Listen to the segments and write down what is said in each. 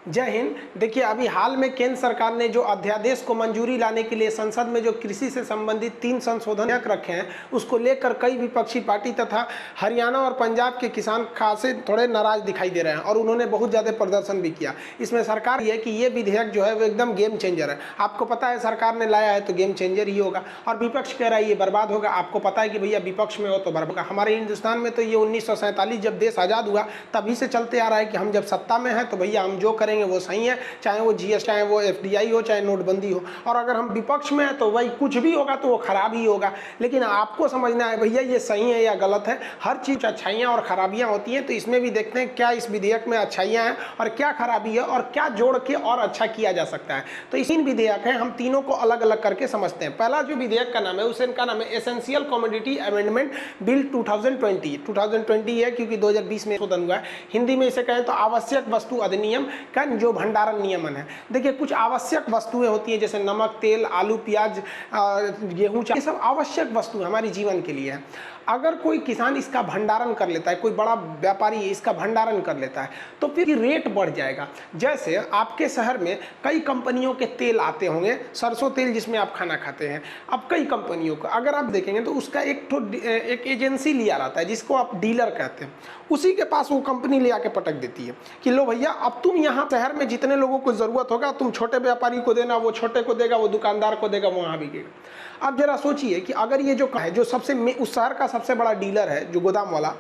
जय हिंद। देखिए, अभी हाल में केंद्र सरकार ने जो अध्यादेश को मंजूरी लाने के लिए संसद में जो कृषि से संबंधित 3 संशोधन रखे हैं, उसको लेकर कई विपक्षी पार्टी तथा हरियाणा और पंजाब के किसान खासे थोड़े नाराज दिखाई दे रहे हैं और उन्होंने बहुत ज़्यादा प्रदर्शन भी किया। इसमें सरकार ये कि ये विधेयक जो है वो एकदम गेम चेंजर है। आपको पता है सरकार ने लाया है तो गेम चेंजर ही होगा, और विपक्ष कह रहा है ये बर्बाद होगा। आपको पता है कि भैया विपक्ष में हो तो बर्बाद होगा। हमारे हिंदुस्तान में तो ये 1947 जब देश आज़ाद हुआ तभी से चलते आ रहा है कि हम जब सत्ता में हैं तो भैया हम जो करेंगे वो सही है, चाहे वो जीएसटी, चाहे वो एफडीआई हो, चाहे नोटबंदी हो। और अगर हम विपक्ष में हैं तो वही कुछ भी होगा तो वो खराब ही होगा। लेकिन आपको समझना है भैया ये सही है या गलत है। हर चीज़ अच्छाइयाँ और खराबियाँ होती हैं, तो इसमें भी देखते हैं क्या इस विधेयक में अच्छाइयाँ हैं और क्या खराबी है और क्या जोड़ के और अच्छा किया जा सकता है। तो इस 3 विधेयक हैं, हम तीनों को अलग अलग करके समझते हैं। पहला जो विधेयक का नाम है उसे इनका नाम है एसेंशियल कमोडिटी अमेंडमेंट बिल 2020 है क्योंकि 2020 में संशोधन हुआ है। हिंदी में इसे कहें तो आवश्यक वस्तु अधिनियम का जो भंडारण नियमन है। देखिए, कुछ आवश्यक वस्तुएं होती हैं जैसे नमक, तेल, आलू, प्याज, गेहूं, ये सब आवश्यक वस्तु हमारे जीवन के लिए है। अगर कोई किसान इसका भंडारण कर लेता है, कोई बड़ा व्यापारी इसका भंडारण कर लेता है, तो फिर रेट बढ़ जाएगा। जैसे आपके शहर में कई कंपनियों के तेल आते होंगे, सरसों तेल जिसमें आप खाना खाते हैं। अब कई कंपनियों का अगर आप देखेंगे तो उसका एक एजेंसी लिया रहता है जिसको आप डीलर कहते हैं। उसी के पास वो कंपनी ले आके पटक देती है कि लो भैया, अब तुम यहाँ शहर में जितने लोगों को ज़रूरत होगा तुम छोटे व्यापारी को देना, वो छोटे को देगा, वो दुकानदार को देगा, वो वहाँ बिकेगा। अब जरा सोचिए कि अगर ये जो है, जो सबसे उस शहर का सबसे बड़ा डीलर है, जो गोदाम वाला,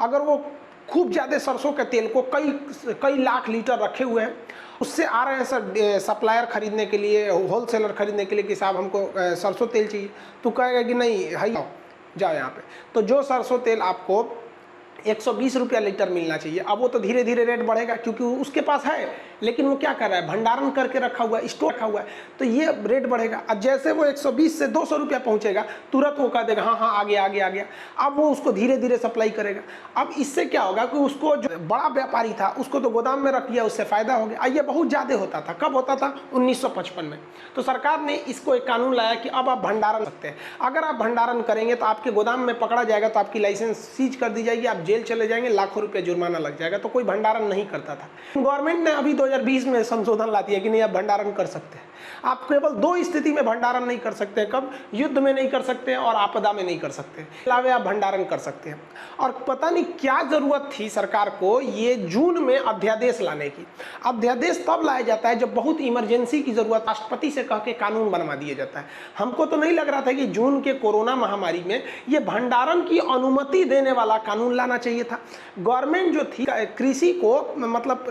अगर वो खूब ज़्यादा सरसों के तेल को कई लाख लीटर रखे हुए हैं, उससे आ रहे हैं सर सप्लायर खरीदने के लिए, होलसेलर खरीदने के लिए कि साहब हमको सरसों तेल चाहिए, तो कहेगा कि नहीं है, जाओ यहाँ पे। तो जो सरसों तेल आपको 120 रुपया लीटर मिलना चाहिए, अब वो तो धीरे धीरे रेट बढ़ेगा क्योंकि उसके पास है, लेकिन वो क्या कर रहा है, भंडारण करके रखा हुआ है, स्टोर रखा हुआ है, तो ये रेट बढ़ेगा। अब जैसे वो 120 से 200 रुपया पहुंचेगा, तुरंत वो कह देगा हाँ हाँ आ गया आ गया आ गया। अब वो उसको धीरे धीरे सप्लाई करेगा। अब इससे क्या होगा कि उसको जो बड़ा व्यापारी था उसको तो गोदाम में रख दिया, उससे फायदा हो गया। ये बहुत ज़्यादा होता था। कब होता था? 1955 में। तो सरकार ने इसको एक कानून लाया कि अब आप भंडारण सकते हैं। अगर आप भंडारण करेंगे तो आपके गोदाम में पकड़ा जाएगा तो आपकी लाइसेंस सीज कर दी जाएगी, आप जेल चले जाएंगे, लाखों रुपए जुर्माना लग जाएगा। तो कोई भंडारण नहीं करता था। गवर्नमेंट ने अभी 2020 में संशोधन ला दिया कि नहीं, आप भंडारण कर सकते हैं। आप केवल 2 स्थिति में भंडारण नहीं कर सकते। कब? युद्ध में नहीं कर सकते और आपदा में नहीं कर सकते। अलावे आप भंडारण कर सकते हैं। और पता नहीं क्या जरूरत थी सरकार को ये जून में अध्यादेश लाने की। अध्यादेश तब लाया जाता है जब बहुत इमरजेंसी की जरूरत, राष्ट्रपति से कह के कानून बनवा दिया जाता है। हमको तो नहीं लग रहा था कि जून के कोरोना महामारी में ये भंडारण की अनुमति देने वाला कानून लाना चाहिए था। गवर्नमेंट जो थी कृषि को, मतलब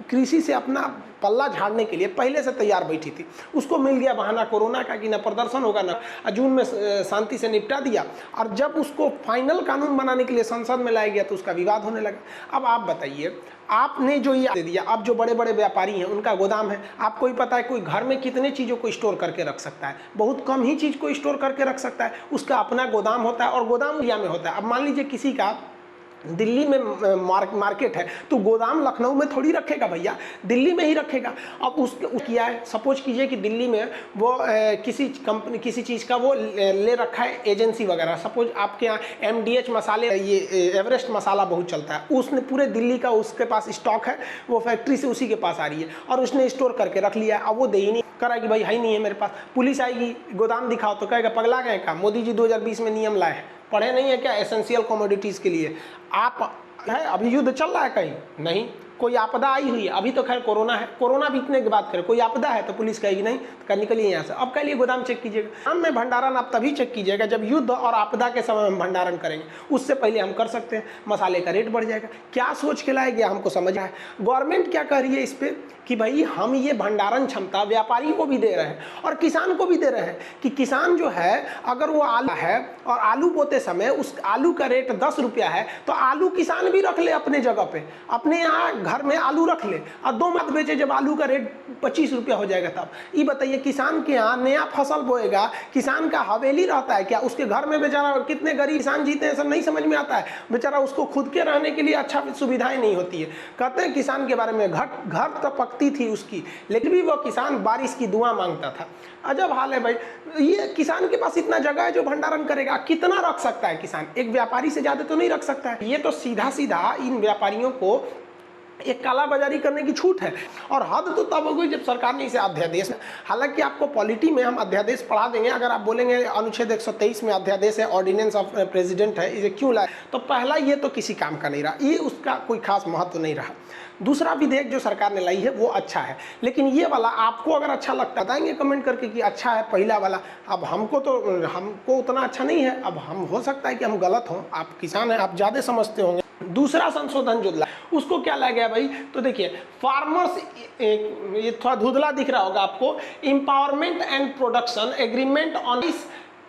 कृषि से अपना पल्ला झाड़ने के लिए पहले से तैयार बैठी थी। उसको मिल गया बहाना कोरोना का कि ना प्रदर्शन होगा ना, जून में शांति से निपटा दिया। और जब उसको फाइनल कानून बनाने के लिए संसद में लाया गया तो उसका विवाद होने लगा। अब आप बताइए, आपने जो ये दे दिया, अब जो बड़े बड़े व्यापारी हैं उनका गोदाम है, आपको ही पता है कोई घर में कितने चीज़ों को स्टोर करके रख सकता है, बहुत कम ही चीज़ को स्टोर करके रख सकता है। उसका अपना गोदाम होता है और गोदाम एरिया में होता है। अब मान लीजिए किसी का दिल्ली में मार्केट है तो गोदाम लखनऊ में थोड़ी रखेगा भैया, दिल्ली में ही रखेगा। अब उसके किया है, सपोज कीजिए कि दिल्ली में वो किसी कंपनी किसी चीज़ का वो ले रखा है एजेंसी वगैरह। सपोज आपके यहाँ MDH मसाले, ये एवरेस्ट मसाला बहुत चलता है, उसने पूरे दिल्ली का उसके पास स्टॉक है, वो फैक्ट्री से उसी के पास आ रही है और उसने स्टोर करके रख लिया। अब वो दे ही नहीं, करा कि भाई है ही नहीं है मेरे पास। पुलिस आएगी, गोदाम दिखाओ, तो कहेगा पगला गए का, मोदी जी 2020 में नियम लाए हैं, पढ़े नहीं है क्या? एसेंशियल कमोडिटीज़ के लिए आप है, अभी युद्ध चल रहा है कहीं नहीं, कोई आपदा आई हुई है, अभी तो खैर कोरोना है, कोरोना बीतने की बात करें, कोई आपदा है तो पुलिस कहेगी नहीं तो निकलिए यहाँ से। अब कह लिए गोदाम चेक कीजिएगा। हम में भंडारण आप तभी चेक कीजिएगा जब युद्ध और आपदा के समय हम भंडारण करेंगे, उससे पहले हम कर सकते हैं। मसाले का रेट बढ़ जाएगा। क्या सोच के लाया गया हमको समझ है। गवर्नमेंट क्या कह रही है इस पर कि भाई हम ये भंडारण क्षमता व्यापारी को भी दे रहे हैं और किसान को भी दे रहे हैं कि किसान जो है अगर वो आलू है और आलू बोते समय उस आलू का रेट 10 रुपया है तो आलू किसान भी रख ले अपने जगह पे, अपने यहाँ घर में आलू रख ले और 2 मत बेचे जब आलू का रेट 25 रुपया हो जाएगा तब। ये बताइए, किसान के यहाँ नया फसल बोएगा, किसान का हवेली रहता है क्या? उसके घर में बेचारा कितने गरीब किसान जीते हैं सब नहीं समझ में आता है। बेचारा उसको खुद के रहने के लिए अच्छा सुविधाएं नहीं होती है। कहते हैं किसान के बारे में घर तो पकती थी उसकी, लेकिन भी वो किसान बारिश की दुआ मांगता था। अजब हाल है भाई। ये किसान के पास इतना जगह है जो भंडारण करेगा, कितना रख सकता है किसान? एक व्यापारी से ज्यादा तो नहीं रख सकता है। ये तो सीधा सीधा इन व्यापारियों को एक कालाबाजारी करने की छूट है। और हद तो तब हो गई जब सरकार ने इसे अध्यादेश में, हालांकि आपको पॉलिटी में हम अध्यादेश पढ़ा देंगे, अगर आप बोलेंगे अनुच्छेद 123 में अध्यादेश है, ऑर्डिनेंस ऑफ प्रेसिडेंट है, इसे क्यों लाए, तो पहला ये तो किसी काम का नहीं रहा, ये उसका कोई खास महत्व नहीं रहा। दूसरा विधेयक जो सरकार ने लाई है वो अच्छा है, लेकिन ये वाला आपको अगर अच्छा लगता है बताएंगे कमेंट करके कि अच्छा है पहला वाला। अब हमको उतना अच्छा नहीं है, अब हम हो सकता है कि हम गलत हों, आप किसान हैं, आप ज़्यादा समझते होंगे। दूसरा संशोधन जो ला उसको क्या लाया गया भाई, तो देखिए फार्मर्स, ये थोड़ा धुंधला दिख रहा होगा आपको, empowerment and production agreement on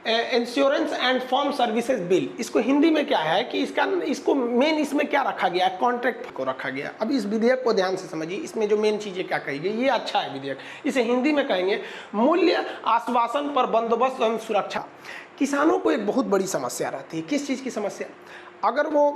insurance and farm services bill. इसको हिंदी में क्या है कि इसको मेन इसमें क्या रखा गया, कॉन्ट्रैक्ट को रखा गया। अब इस विधेयक को ध्यान से समझिए, इसमें जो मेन चीजें क्या कही गई, ये अच्छा है विधेयक। इसे हिंदी में कहेंगे मूल्य आश्वासन पर बंदोबस्त एवं सुरक्षा। किसानों को एक बहुत बड़ी समस्या रहती है, किस चीज़ की समस्या, अगर वो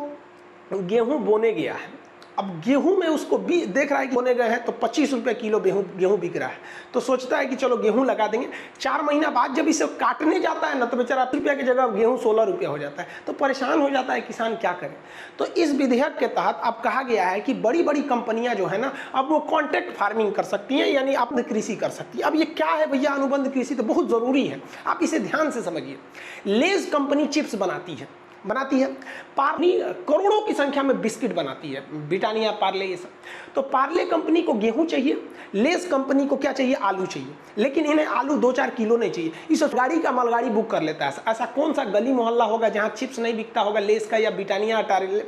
गेहूं बोने गया है, अब गेहूं में उसको भी देख रहा है कि बोने गए हैं तो 25 रुपये किलो गेहूं बिक रहा है, तो सोचता है कि चलो गेहूं लगा देंगे। 4 महीना बाद जब इसे काटने जाता है ना तो बेचारा 8 रुपये की जगह गेहूं 16 रुपये हो जाता है, तो परेशान हो जाता है किसान, क्या करे। तो इस विधेयक के तहत अब कहा गया है कि बड़ी बड़ी कंपनियां जो है ना, अब वो कॉन्ट्रैक्ट फार्मिंग कर सकती हैं, यानी अपनी कृषि कर सकती है। अब ये क्या है भैया, अनुबंध कृषि तो बहुत ज़रूरी है, आप इसे ध्यान से समझिए। लेज कंपनी चिप्स बनाती है, पार्ले करोड़ों की संख्या में बिस्किट बनाती है, ब्रिटानिया, पार्ले, ये सब। तो पार्ले कंपनी को गेहूं चाहिए, लेस कंपनी को क्या चाहिए, आलू चाहिए, लेकिन इन्हें आलू 2-4 किलो नहीं चाहिए। इस गाड़ी का मालगाड़ी बुक कर लेता है। ऐसा कौन सा गली मोहल्ला होगा जहां चिप्स नहीं बिकता होगा, लेस का या ब्रिटानिया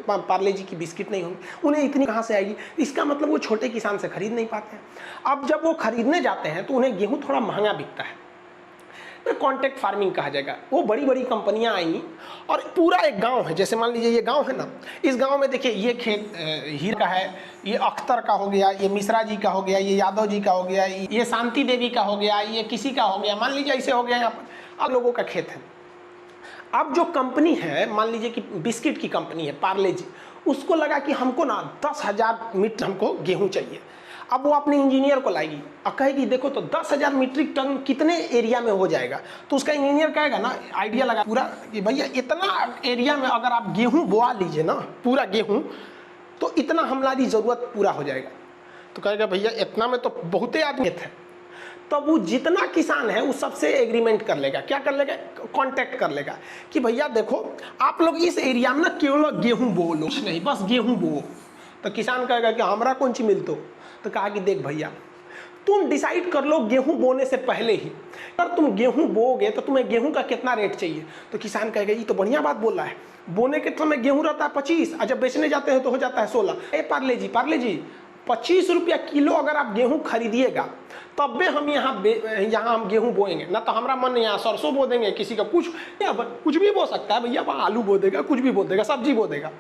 पार्ले जी की बिस्किट नहीं होंगी, उन्हें इतनी कहां से आएगी। इसका मतलब वो छोटे किसान से खरीद नहीं पाते हैं। अब जब वो खरीदने जाते हैं तो उन्हें गेहूं थोड़ा महंगा बिकता है, तो कॉन्ट्रैक्ट फार्मिंग कहा जाएगा। वो बड़ी बड़ी कंपनियां आएंगी और पूरा एक गांव है, जैसे मान लीजिए ये गांव है ना, इस गांव में देखिए ये खेत हीर का है, ये अख्तर का हो गया, ये मिश्रा जी का हो गया, ये यादव जी का हो गया, ये शांति देवी का हो गया, ये किसी का हो गया, मान लीजिए ऐसे हो गया। यहाँ पर अब लोगों का खेत है। अब जो कंपनी है, मान लीजिए कि बिस्किट की कंपनी है पार्ले जी, उसको लगा कि हमको ना 10,000 मीट्रिक हमको गेहूँ चाहिए। अब वो अपने इंजीनियर को लाएगी और कहेगी देखो तो 10,000 मीट्रिक टन कितने एरिया में हो जाएगा, तो उसका इंजीनियर कहेगा ना, आइडिया लगा पूरा कि भैया इतना एरिया में अगर आप गेहूं बोआ लीजिए ना, पूरा गेहूं, तो इतना हमारी ज़रूरत पूरा हो जाएगा। तो कहेगा भैया इतना में तो बहुते आदमी है, तब वो जितना किसान है वो सबसे एग्रीमेंट कर लेगा, क्या कर लेगा, कांटेक्ट कर लेगा कि भैया देखो आप लोग इस एरिया में ना केवल गेहूं बो लो, कुछ नहीं, बस गेहूं बो। तो किसान कहेगा कि हमरा कौन सी मिलतो, तो कहा कि देख भैया तुम डिसाइड कर लो गेहूं बोने से पहले ही, अगर तुम गेहूं बोओगे तो तुम्हें गेहूं का कितना रेट चाहिए। तो किसान कहेगा ये तो बढ़िया बात बोल रहा है, बोने के समय गेहूं रहता है 25 और जब बेचने जाते हैं तो हो जाता है 16। पार्ले जी 25 रुपया किलो अगर आप गेहूं खरीदिएगा तब भी हम यहाँ हम गेहूं बोएंगे ना, तो हमारा मन यहाँ सरसों बो देंगे, किसी का कुछ भी बो सकता है भैया, वहाँ आलू बो देगा, कुछ भी बो देगा, सब्जी बो देगा।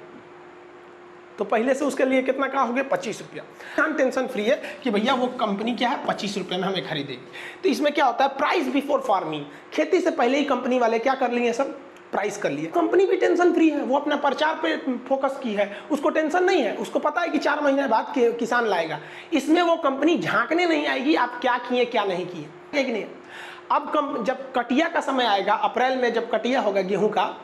तो पहले से उसके लिए कितना का हो गया, 25 रुपया। हम टेंशन फ्री है कि भैया वो कंपनी क्या है 25 रुपये में हमें खरीदेगी। तो इसमें क्या होता है, प्राइस बिफोर फार्मिंग, खेती से पहले ही कंपनी वाले क्या कर लिए, सब प्राइस कर लिए। कंपनी भी टेंशन फ्री है, वो अपना प्रचार पे फोकस की है, उसको टेंशन नहीं है, उसको पता है कि 4 महीने बाद किसान लाएगा। इसमें वो कंपनी झांकने नहीं आएगी आप क्या किए क्या नहीं किए, है कि नहीं। अब जब कटिया का समय आएगा, अप्रैल में जब कटिया होगा गेहूं का,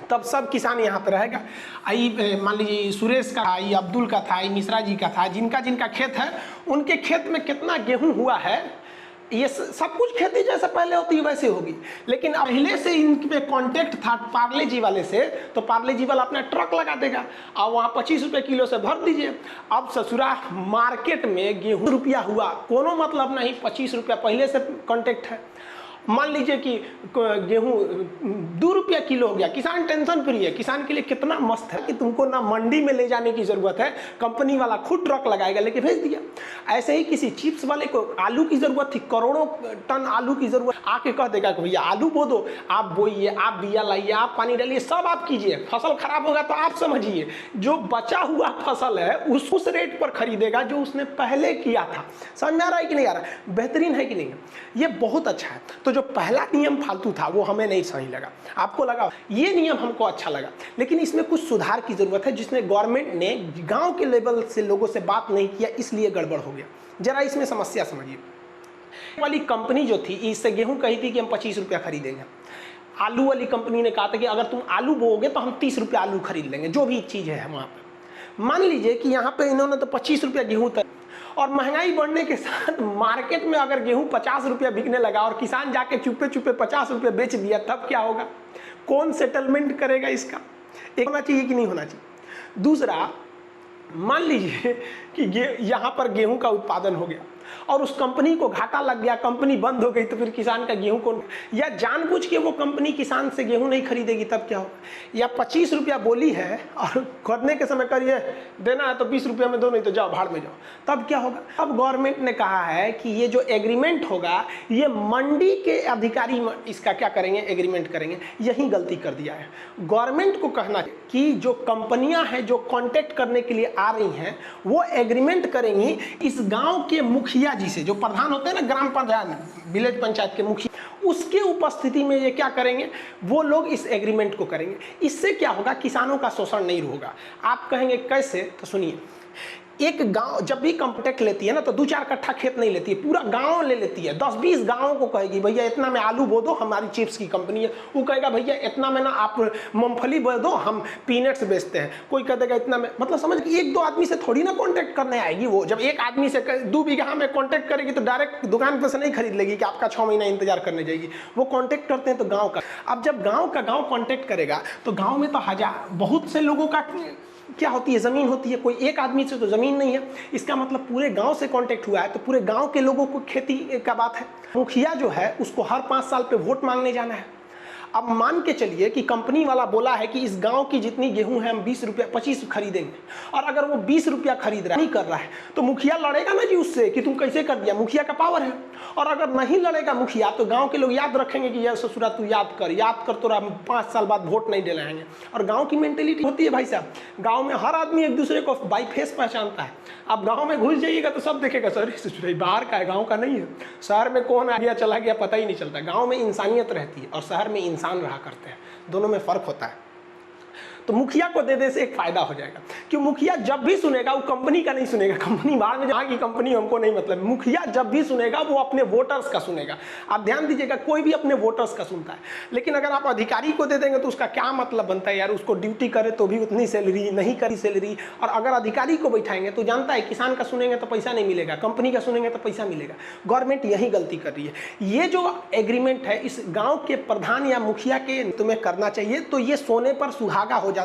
तब सब किसान यहाँ पे रहेगा। आई मान लीजिए सुरेश का था, ये अब्दुल का था, ये मिश्रा जी का था, जिनका खेत है उनके खेत में कितना गेहूं हुआ है, ये सब कुछ खेती जैसे पहले होती है वैसे होगी। लेकिन पहले से इनके कॉन्टेक्ट था पार्ले जी वाले से, तो पार्ले जी वाला अपना ट्रक लगा देगा और वहाँ 25 रुपये किलो से भर दीजिए। अब ससुरा मार्केट में गेहूं रुपया हुआ, कोनो मतलब नहीं, 25 रुपया पहले से कॉन्टेक्ट है। मान लीजिए कि गेहूं 2 रुपया किलो हो गया, किसान टेंशन फ्री है। किसान के लिए कितना मस्त है कि तुमको ना मंडी में ले जाने की जरूरत है, कंपनी वाला खुद ट्रक लगाएगा, लेके भेज दिया। ऐसे ही किसी चिप्स वाले को आलू की जरूरत थी, करोड़ों टन आलू की जरूरत, आके कह देगा कि भैया आलू बो दो, आप बोइए, आप बिया लाइए, आप पानी डालिए, सब आप कीजिए, फसल खराब होगा तो आप समझिए, जो बचा हुआ फसल है उस रेट पर खरीदेगा जो उसने पहले किया था। समझ में आ रहा है कि नहीं आ रहा है, बेहतरीन है कि नहीं, ये बहुत अच्छा है। तो जो पहला नियम फालतू था वो हमें नहीं सही लगा, आपको लगा, ये नियम हमको अच्छा लगा, लेकिन इसमें कुछ सुधार की जरूरत है, जिसने गवर्नमेंट ने गांव के लेवल से लोगों से बात नहीं किया, इसलिए गड़बड़ हो गया। जरा इसमें समस्या समझिए। वाली कंपनी जो थी इससे गेहूं कही थी कि हम 25 रुपया खरीदेंगे। आलू वाली कंपनी ने कहा था कि अगर तुम आलू बोओगे तो हम 30 रुपया आलू खरीद लेंगे, जो भी चीज़ है वहाँ पर। मान लीजिए कि यहाँ पे इन्होंने तो 25 रुपया गेहूँ तय, और महंगाई बढ़ने के साथ मार्केट में अगर गेहूं 50 रुपया बिकने लगा और किसान जाके चुपे चुपे 50 रुपये बेच दिया, तब क्या होगा? कौन सेटलमेंट करेगा इसका? एक होना चाहिए कि नहीं होना चाहिए। दूसरा, मान लीजिए कि यहाँ पर गेहूं का उत्पादन हो गया और उस कंपनी को घाटा लग गया, कंपनी बंद हो गई, तो फिर किसान का गेहूं कौन, या जानबूझ के वो कंपनी किसान से गेहूं नहीं खरीदेगी, तब क्या होगा? या 25 रुपया बोली है और खरीदने के समय करिए देना है तो 20 रुपया में दो, नहीं तो जाओ भाड़ में जाओ, तब क्या होगा? अब गवर्नमेंट ने कहा है कि ये जो एग्रीमेंट होगा ये मंडी के अधिकारी इसका क्या करेंगे? एग्रीमेंट करेंगे। यही गलती कर दिया है। गवर्नमेंट को कहना कि जो कंपनियां हैं जो कॉन्टेक्ट करने के लिए आ रही हैं वो एग्रीमेंट करेंगी इस गाँव के मुखिया जी से, जो प्रधान होते हैं ना, ग्राम पंचायत, विलेज पंचायत के मुखिया, उसके उपस्थिति में ये क्या करेंगे? वो लोग इस एग्रीमेंट को करेंगे। इससे क्या होगा? किसानों का शोषण नहीं होगा। आप कहेंगे कैसे? तो सुनिए, एक गांव जब भी कॉन्ट्रैक्ट लेती है ना तो 2-4 कट्ठा खेत नहीं लेती है, पूरा गांव ले लेती है। 10-20 गांवों को कहेगी भैया इतना में आलू बो दो, हमारी चिप्स की कंपनी है। वो कहेगा भैया इतना में ना आप मूंगफली बो दो, हम पीनट्स बेचते हैं। कोई कह देगा इतना में, मतलब समझ कि 1-2 आदमी से थोड़ी ना कॉन्टैक्ट करने आएगी वो। जब एक आदमी से 2 बीघा में कॉन्टैक्ट करेगी तो डायरेक्ट दुकान पर से नहीं खरीद लेगी कि आपका 6 महीना इंतजार करने जाएगी। वो कॉन्टैक्ट करते हैं तो गाँव का। अब जब गाँव का गाँव कॉन्टैक्ट करेगा तो गाँव में तो बहुत से लोगों का क्या होती है? ज़मीन होती है। कोई एक आदमी से तो ज़मीन नहीं है, इसका मतलब पूरे गांव से कांटेक्ट हुआ है, तो पूरे गांव के लोगों को खेती का बात है। मुखिया जो है उसको हर 5 साल पे वोट मांगने जाना है। अब मान के चलिए कि कंपनी वाला बोला है कि इस गांव की जितनी गेहूं है हम 20 रुपया 25 खरीदेंगे, और अगर वो 20 रुपया खरीद रहा नहीं कर रहा है तो मुखिया लड़ेगा ना जी उससे कि तुम कैसे कर दिया। मुखिया का पावर है। और अगर नहीं लड़ेगा मुखिया तो गांव के लोग याद रखेंगे कि यार ससुरा तू याद कर तो 5 साल बाद वोट नहीं दिलाएंगे। और गाँव की मेंटेलिटी होती है भाई साहब, गाँव में हर आदमी एक दूसरे को बाई फेस पहचानता है। आप गाँव में घुस जाइएगा तो सब देखेगा सर ससुरा बाहर का है, गाँव का नहीं है। शहर में कौन आ गया चला गया पता ही नहीं चलता। गाँव में इंसानियत रहती है और शहर में इंसान रहा करते हैं, दोनों में फर्क होता है। तो मुखिया को दे दे से एक फायदा हो जाएगा कि मुखिया जब भी सुनेगा वो कंपनी का नहीं सुनेगा, कंपनी बाहर में जहाँ की कंपनी हमको नहीं मतलब। मुखिया जब भी सुनेगा वो अपने वोटर्स का सुनेगा। आप ध्यान दीजिएगा, कोई भी अपने वोटर्स का सुनता है। लेकिन अगर आप अधिकारी को दे देंगे तो उसका क्या मतलब बनता है यार? उसको ड्यूटी करे तो भी उतनी सैलरी, नहीं करी सैलरी। और अगर अधिकारी को बैठाएंगे तो जानता है किसान का सुनेंगे तो पैसा नहीं मिलेगा, कंपनी का सुनेंगे तो पैसा मिलेगा। गवर्नमेंट यही गलती कर रही है। ये जो एग्रीमेंट है इस गाँव के प्रधान या मुखिया के तुम्हें करना चाहिए, तो ये सोने पर सुहागा हो जाता।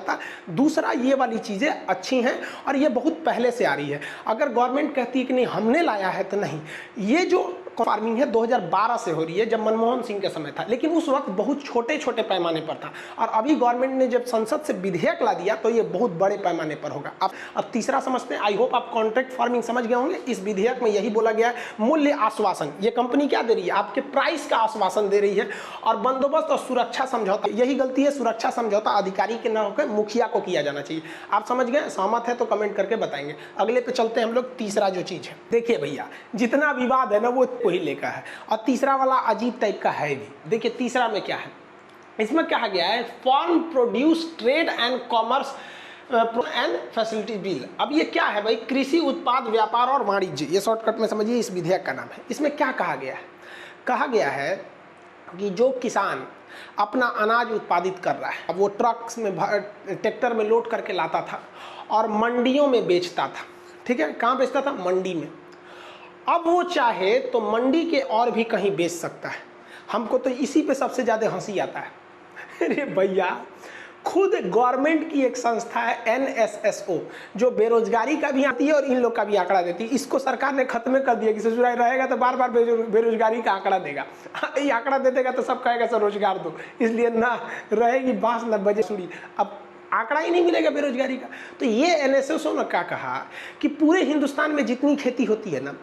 दूसरा, ये वाली चीज़ें अच्छी हैं और ये बहुत पहले से आ रही है। अगर गवर्नमेंट कहती है कि नहीं हमने लाया है तो नहीं। ये जो फार्मिंग है 2012 से हो रही है, जब मनमोहन सिंह का समय था, लेकिन उस वक्त बहुत छोटे छोटे पैमाने पर था। और अभी गवर्नमेंट ने जब संसद से विधेयक ला दिया तो ये बहुत बड़े पैमाने पर होगा। अब तीसरा समझते हैं। आई होप आप कॉन्ट्रैक्ट फार्मिंग समझ गए होंगे। इस विधेयक में यही बोला गया है, मूल्य आश्वासन। ये कंपनी क्या दे रही है? आपके प्राइस का आश्वासन दे रही है। और बंदोबस्त और सुरक्षा समझौता, यही गलती है। सुरक्षा समझौता अधिकारी के न होकर मुखिया को किया जाना चाहिए। आप समझ गए? सहमत है तो कमेंट करके बताएंगे। अगले पे चलते हैं हम लोग। तीसरा जो चीज़ है, देखिए भैया जितना विवाद है ना वो वही लेकर है, और तीसरा वाला अजीब टाइप का है भी। देखिए तीसरा में क्या है, इसमें कहा गया है farm produce trade and commerce and facility bill. अब ये क्या है भाई? कृषि उत्पाद व्यापार और वाणिज्य, ये शॉर्टकट में समझिए इस विधेयक का नाम है। इसमें क्या कहा गया है? कहा गया है कि जो किसान अपना अनाज उत्पादित कर रहा है, अब वो ट्रक्स में ट्रैक्टर में लोड करके लाता था और मंडियों में बेचता था। ठीक है, कहाँ बेचता था? मंडी में। अब वो चाहे तो मंडी के और भी कहीं बेच सकता है। हमको तो इसी पे सबसे ज़्यादा हंसी आता है। अरे भैया, खुद गवर्नमेंट की एक संस्था है NSSO, जो बेरोजगारी का भी आती है और इन लोग का भी आंकड़ा देती है। इसको सरकार ने खत्म कर दिया कि ससुराल रहेगा तो बार बार बेरोजगारी का आंकड़ा देगा। ये आंकड़ा दे देगा तो सब कहेगा सर रोजगार दो, इसलिए ना रहेगी बांस न बजे सुरी। अब आंकड़ा ही नहीं मिलेगा बेरोजगारी का। तो ये NSSO ने क्या कहा कि पूरे हिंदुस्तान में जितनी खेती होती है ना,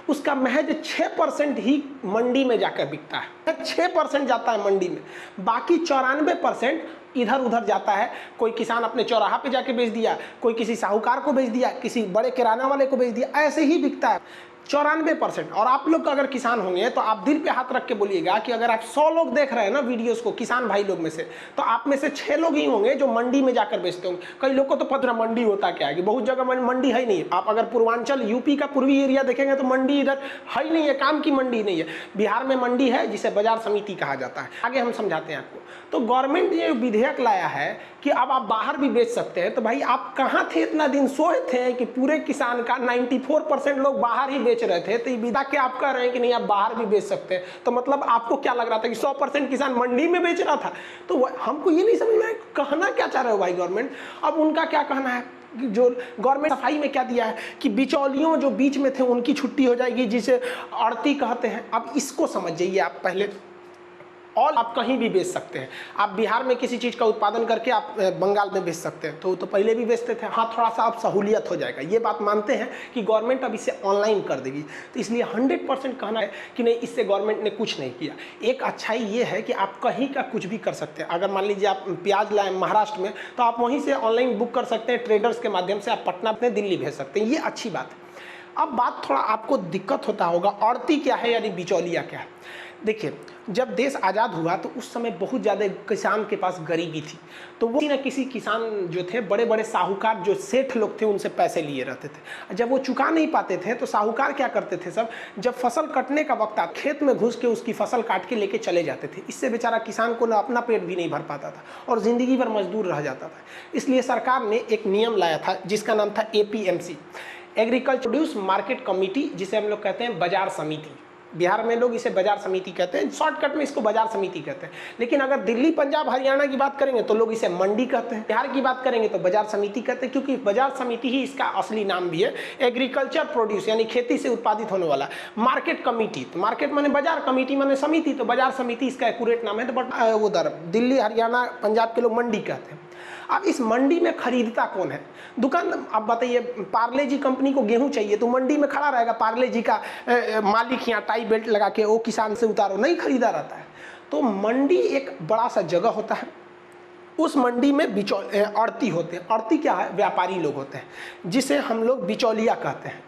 उसका महज 6% ही मंडी में जाकर बिकता है। 6% जाता है मंडी में, बाकी 94% इधर उधर जाता है। कोई किसान अपने चौराहा पे जाके बेच दिया, कोई किसी साहूकार को बेच दिया, किसी बड़े किराना वाले को बेच दिया, ऐसे ही बिकता है। 94%। और आप लोग अगर किसान होंगे तो आप दिल पे हाथ रख के बोलिएगा कि अगर आप 100 लोग देख रहे हैं ना वीडियोस को किसान भाई लोग में से, तो आप में से 6 लोग ही होंगे जो मंडी में जाकर बेचते होंगे। कई लोग को तो पता मंडी होता क्या है, कि बहुत जगह मंडी है ही नहीं। आप अगर पूर्वांचल यूपी का पूर्वी एरिया देखेंगे तो मंडी इधर है ही नहीं है, काम की मंडी नहीं है। बिहार में मंडी है जिसे बाजार समिति कहा जाता है। आगे हम समझाते हैं आपको। तो गवर्नमेंट ने विधेयक लाया है कि अब आप बाहर भी बेच सकते हैं। तो भाई आप कहाँ थे इतना दिन, सोए थे कि पूरे किसान का 94% लोग बाहर ही बेच रहे थे। तो ये विदा के आप कह रहे हैं कि नहीं आप बाहर भी बेच सकते हैं, तो मतलब आपको क्या लग रहा था कि 100% किसान मंडी में बेच रहा था? तो हमको ये नहीं समझ में आया कहना क्या चाह रहे हो भाई गवर्नमेंट। अब उनका क्या कहना है, जो गवर्नमेंट सफाई में क्या दिया है कि बिचौलियों जो बीच में थे उनकी छुट्टी हो जाएगी, जिसे आड़ती कहते हैं। अब इसको समझ जाइए आप पहले। और आप कहीं भी बेच सकते हैं। आप बिहार में किसी चीज़ का उत्पादन करके आप बंगाल में बेच सकते हैं, तो पहले भी बेचते थे। हाँ, थोड़ा सा अब सहूलियत हो जाएगा, ये बात मानते हैं कि गवर्नमेंट अब इसे ऑनलाइन कर देगी। तो इसलिए 100% कहना है कि नहीं, इससे गवर्नमेंट ने कुछ नहीं किया। एक अच्छाई ये है कि आप कहीं का कुछ भी कर सकते हैं। अगर मान लीजिए आप प्याज लाए महाराष्ट्र में, तो आप वहीं से ऑनलाइन बुक कर सकते हैं, ट्रेडर्स के माध्यम से आप पटना अपने दिल्ली भेज सकते हैं। ये अच्छी बात है। अब बात थोड़ा आपको दिक्कत होता होगा, आड़ती क्या है यानी बिचौलिया क्या है। देखिए, जब देश आज़ाद हुआ तो उस समय बहुत ज़्यादा किसान के पास गरीबी थी। तो वो किसी न किसी किसान जो थे, बड़े बड़े साहूकार जो सेठ लोग थे, उनसे पैसे लिए रहते थे। जब वो चुका नहीं पाते थे तो साहूकार क्या करते थे, सब जब फसल कटने का वक्त आता, खेत में घुस के उसकी फसल काट के लेके चले जाते थे। इससे बेचारा किसान को ना अपना पेट भी नहीं भर पाता था और ज़िंदगी भर मजदूर रह जाता था। इसलिए सरकार ने एक नियम लाया था जिसका नाम था APMC, agriculture produce market committee, जिसे हम लोग कहते हैं बाजार समिति। बिहार में लोग इसे बाजार समिति कहते हैं, शॉर्टकट में इसको बाजार समिति कहते हैं। लेकिन अगर दिल्ली, पंजाब, हरियाणा की बात करेंगे तो लोग इसे मंडी कहते हैं। बिहार की बात करेंगे तो बाजार समिति कहते हैं, क्योंकि बाजार समिति ही इसका असली नाम भी है। एग्रीकल्चर प्रोड्यूस यानी खेती से उत्पादित होने वाला, मार्केट कमेटी, तो मार्केट माने बाजार, कमेटी माने समिति, तो बाजार समिति इसका एक्यूरेट नाम है। तो बट उधर दिल्ली, हरियाणा, पंजाब के लोग मंडी कहते हैं। अब इस मंडी में खरीदता कौन है? दुकान। अब बताइए, पार्ले जी कंपनी को गेहूं चाहिए तो मंडी में खड़ा रहेगा पार्ले जी का मालिक, यहाँ टाई बेल्ट लगा के वो किसान से उतारो, नहीं खरीदा रहता है। तो मंडी एक बड़ा सा जगह होता है, उस मंडी में आड़ती होते हैं। आड़ती क्या है? व्यापारी लोग होते हैं, जिसे हम लोग बिचौलिया कहते हैं।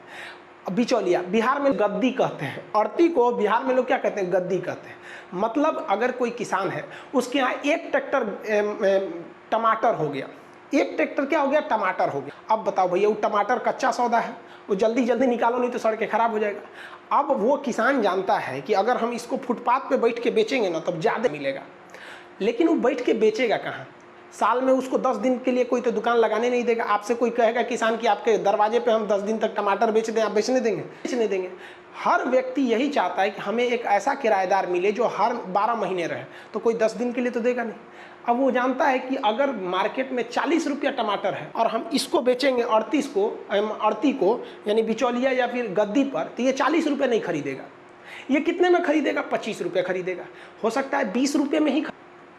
बिचौलिया बिहार में गद्दी कहते हैं, आड़ती को बिहार में लोग क्या कहते हैं? गद्दी कहते हैं। मतलब अगर कोई किसान है, उसके यहाँ एक ट्रैक्टर टमाटर हो गया, एक ट्रैक्टर क्या हो गया? टमाटर हो गया। अब बताओ भैया, वो टमाटर कच्चा सौदा है, वो जल्दी जल्दी निकालो नहीं तो सड़ के खराब हो जाएगा। अब वो किसान जानता है कि अगर हम इसको फुटपाथ पे बैठ के बेचेंगे ना तब ज़्यादा मिलेगा, लेकिन वो बैठ के बेचेगा कहाँ? साल में उसको 10 दिन के लिए कोई तो दुकान लगाने नहीं देगा। आपसे कोई कहेगा किसान कि आपके दरवाजे पे हम 10 दिन तक टमाटर बेच दें, आप बेचने देंगे? बेचने देंगे। हर व्यक्ति यही चाहता है कि हमें एक ऐसा किराएदार मिले जो हर 12 महीने रहे, तो कोई 10 दिन के लिए तो देगा नहीं। अब वो जानता है कि अगर मार्केट में 40 रुपया टमाटर है और हम इसको बेचेंगे 38 को यानी बिचौलिया या फिर गद्दी पर, तो ये 40 रुपये नहीं खरीदेगा। ये कितने में खरीदेगा? 25 रुपये खरीदेगा। हो सकता है 20 रुपये में ही,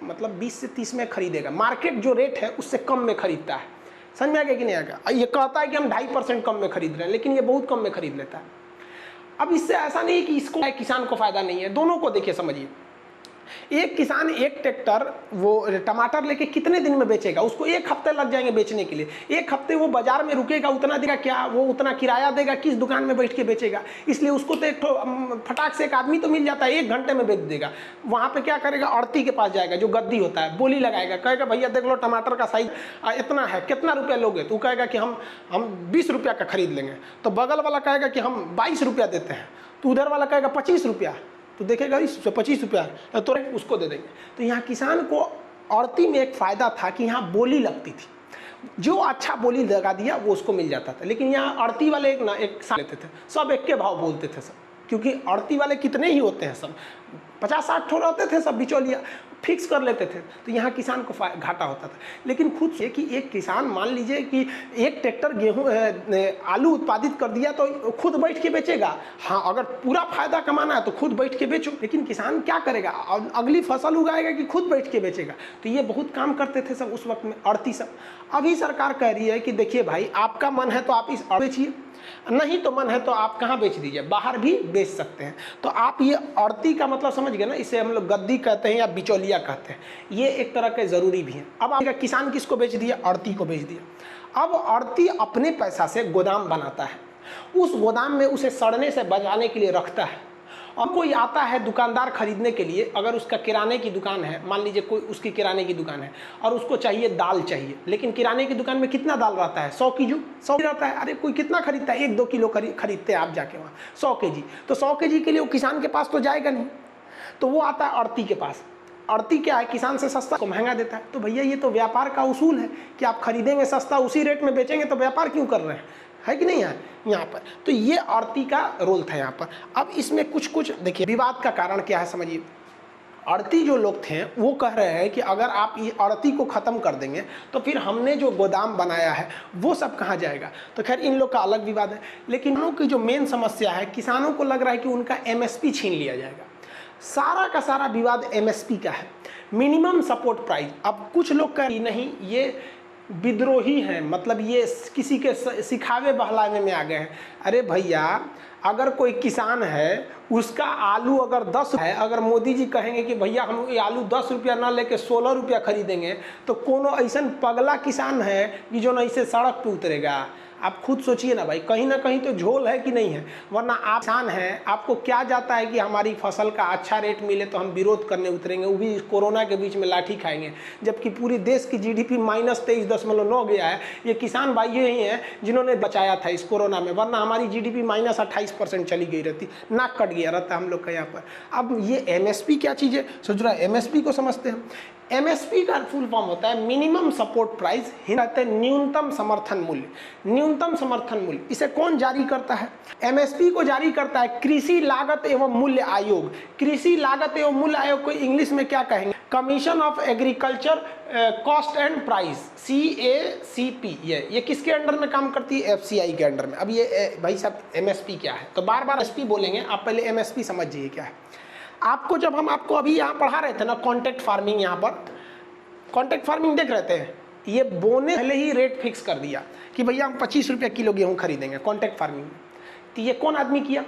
मतलब 20 से 30 में खरीदेगा। मार्केट जो रेट है उससे कम में खरीदता है। समझ में आ गया कि नहीं आ गया? ये कहता है कि हम 2.5% कम में खरीद रहे हैं, लेकिन ये बहुत कम में खरीद लेता है। अब इससे ऐसा नहीं कि इसको किसान को फायदा नहीं है, दोनों को देखिए, समझिए। एक किसान एक ट्रैक्टर वो टमाटर लेके कितने दिन में बेचेगा? उसको 1 हफ्ते लग जाएंगे बेचने के लिए। 1 हफ्ते वो बाजार में रुकेगा, उतना देगा क्या? वो उतना किराया देगा, किस दुकान में बैठ के बेचेगा? इसलिए उसको तो एक फटाक से एक आदमी तो मिल जाता है, 1 घंटे में बेच देगा। वहाँ पे क्या करेगा? आड़ती के पास जाएगा जो गद्दी होता है, बोली लगाएगा, कहेगा भैया देख लो टमाटर का साइज इतना है, कितना रुपया लोगे? तो कहेगा कि हम 20 रुपया का खरीद लेंगे। तो बगल वाला कहेगा कि हम 22 रुपया देते हैं, तो उधर वाला कहेगा 25 रुपया। तो देखेगा इस 25 रुपया तो उसको दे देंगे। तो यहाँ किसान को आड़ती में एक फ़ायदा था कि यहाँ बोली लगती थी, जो अच्छा बोली लगा दिया वो उसको मिल जाता था। लेकिन यहाँ आड़ती वाले एक साथ लेते थे, सब एक के भाव बोलते थे सब, क्योंकि आड़ती वाले कितने ही होते हैं, सब 50-60 ठो रहते थे, सब बिचौलिया फिक्स कर लेते थे। तो यहाँ किसान को घाटा होता था। लेकिन खुद से कि एक किसान मान लीजिए कि एक ट्रैक्टर गेहूँ आलू उत्पादित कर दिया तो खुद बैठ के बेचेगा। हाँ, अगर पूरा फायदा कमाना है तो खुद बैठ के बेचो। लेकिन किसान क्या करेगा? अगली फसल उगाएगा कि खुद बैठ के बेचेगा? तो ये बहुत काम करते थे सब उस वक्त में, आड़ती सब। अभी सरकार कह रही है कि देखिए भाई, आपका मन है तो आप इस बेचिए, नहीं तो मन है तो आप कहाँ बेच दीजिए, बाहर भी बेच सकते हैं। तो आप ये आड़ती का मतलब समझ गए ना, इसे हम लोग गद्दी कहते हैं या बिचौलिया कहते हैं। ये एक तरह के ज़रूरी भी है। अब आप किसान किसको बेच दिया? आड़ती को बेच दिया। अब आड़ती अपने पैसा से गोदाम बनाता है, उस गोदाम में उसे सड़ने से बचाने के लिए रखता है। और कोई आता है दुकानदार खरीदने के लिए, अगर उसका किराने की दुकान है, मान लीजिए कोई उसकी किराने की दुकान है और उसको चाहिए दाल चाहिए, लेकिन किराने की दुकान में कितना दाल रहता है, 100 kg 100 रहता है। अरे कोई कितना खरीदता है, 1-2 किलो खरीदते हैं आप जाके वहाँ 100 kg, तो 100 kg के लिए वो किसान के पास तो जाएगा नहीं, तो वो आता है आड़ती के पास। आड़ती क्या है, किसान से सस्ता को महंगा देता है। तो भैया ये तो व्यापार का उसूल है कि आप खरीदेंगे सस्ता, उसी रेट में बेचेंगे, तो व्यापार क्यों कर रहे हैं, है कि नहीं है यहाँ पर। तो ये आड़ती का रोल था यहाँ पर। अब इसमें कुछ देखिए विवाद का कारण क्या है समझिए। आड़ती जो लोग थे वो कह रहे हैं कि अगर आप ये आड़ती को ख़त्म कर देंगे तो फिर हमने जो गोदाम बनाया है वो सब कहाँ जाएगा। तो खैर इन लोग का अलग विवाद है, लेकिन लोगों की जो मेन समस्या है, किसानों को लग रहा है कि उनका MSP छीन लिया जाएगा। सारा का सारा विवाद MSP का है, मिनिमम सपोर्ट प्राइस। अब कुछ लोग कह रहे नहीं ये विद्रोही हैं, मतलब ये किसी के सिखावे बहलावे में आ गए हैं। अरे भैया अगर कोई किसान है, उसका आलू अगर 10 है, अगर मोदी जी कहेंगे कि भैया हम ये आलू 10 रुपया ना लेके 16 रुपया खरीदेंगे, तो कोनो ऐसा पगला किसान है कि जो ना इसे सड़क पे उतरेगा। आप खुद सोचिए ना भाई, कहीं ना कहीं तो झोल है कि नहीं है। वरना आप किसान हैं, आपको क्या जाता है कि हमारी फसल का अच्छा रेट मिले तो हम विरोध करने उतरेंगे, वो भी कोरोना के बीच में लाठी खाएंगे, जबकि पूरी देश की GDP -23.9 गया है। ये किसान भाई ही हैं जिन्होंने बचाया था इस कोरोना में, वरना हमारी GDP -28% चली गई रहती, नाक कट गया रहता हम लोग का यहाँ पर। अब ये MSP क्या चीज़ है, सोच रहा है MSP को समझते हैं। MSP का फुल फॉर्म होता है मिनिमम सपोर्ट प्राइस, कहते हैं न्यूनतम समर्थन मूल्य। न्यूनतम समर्थन मूल्य इसे कौन जारी करता है, MSP को जारी करता है कृषि लागत एवं मूल्य आयोग। कृषि लागत एवं मूल्य आयोग को इंग्लिश में क्या कहेंगे, commission of agriculture cost and price, CACP। ये किसके अंडर में काम करती है, FCI के अंडर में। अब ये भाई साहब MSP क्या है, तो बार बार SP बोलेंगे, आप पहले MSP समझिए क्या है। आपको जब हम आपको अभी यहाँ पढ़ा रहे थे ना कॉन्ट्रैक्ट फार्मिंग, यहाँ पर कॉन्ट्रैक्ट फार्मिंग देख रहे थे, ये बोने पहले ही रेट फिक्स कर दिया कि भैया हम 25 रुपये किलो गेहूँ खरीदेंगे कॉन्ट्रैक्ट फार्मिंग में। तो ये कौन आदमी किया,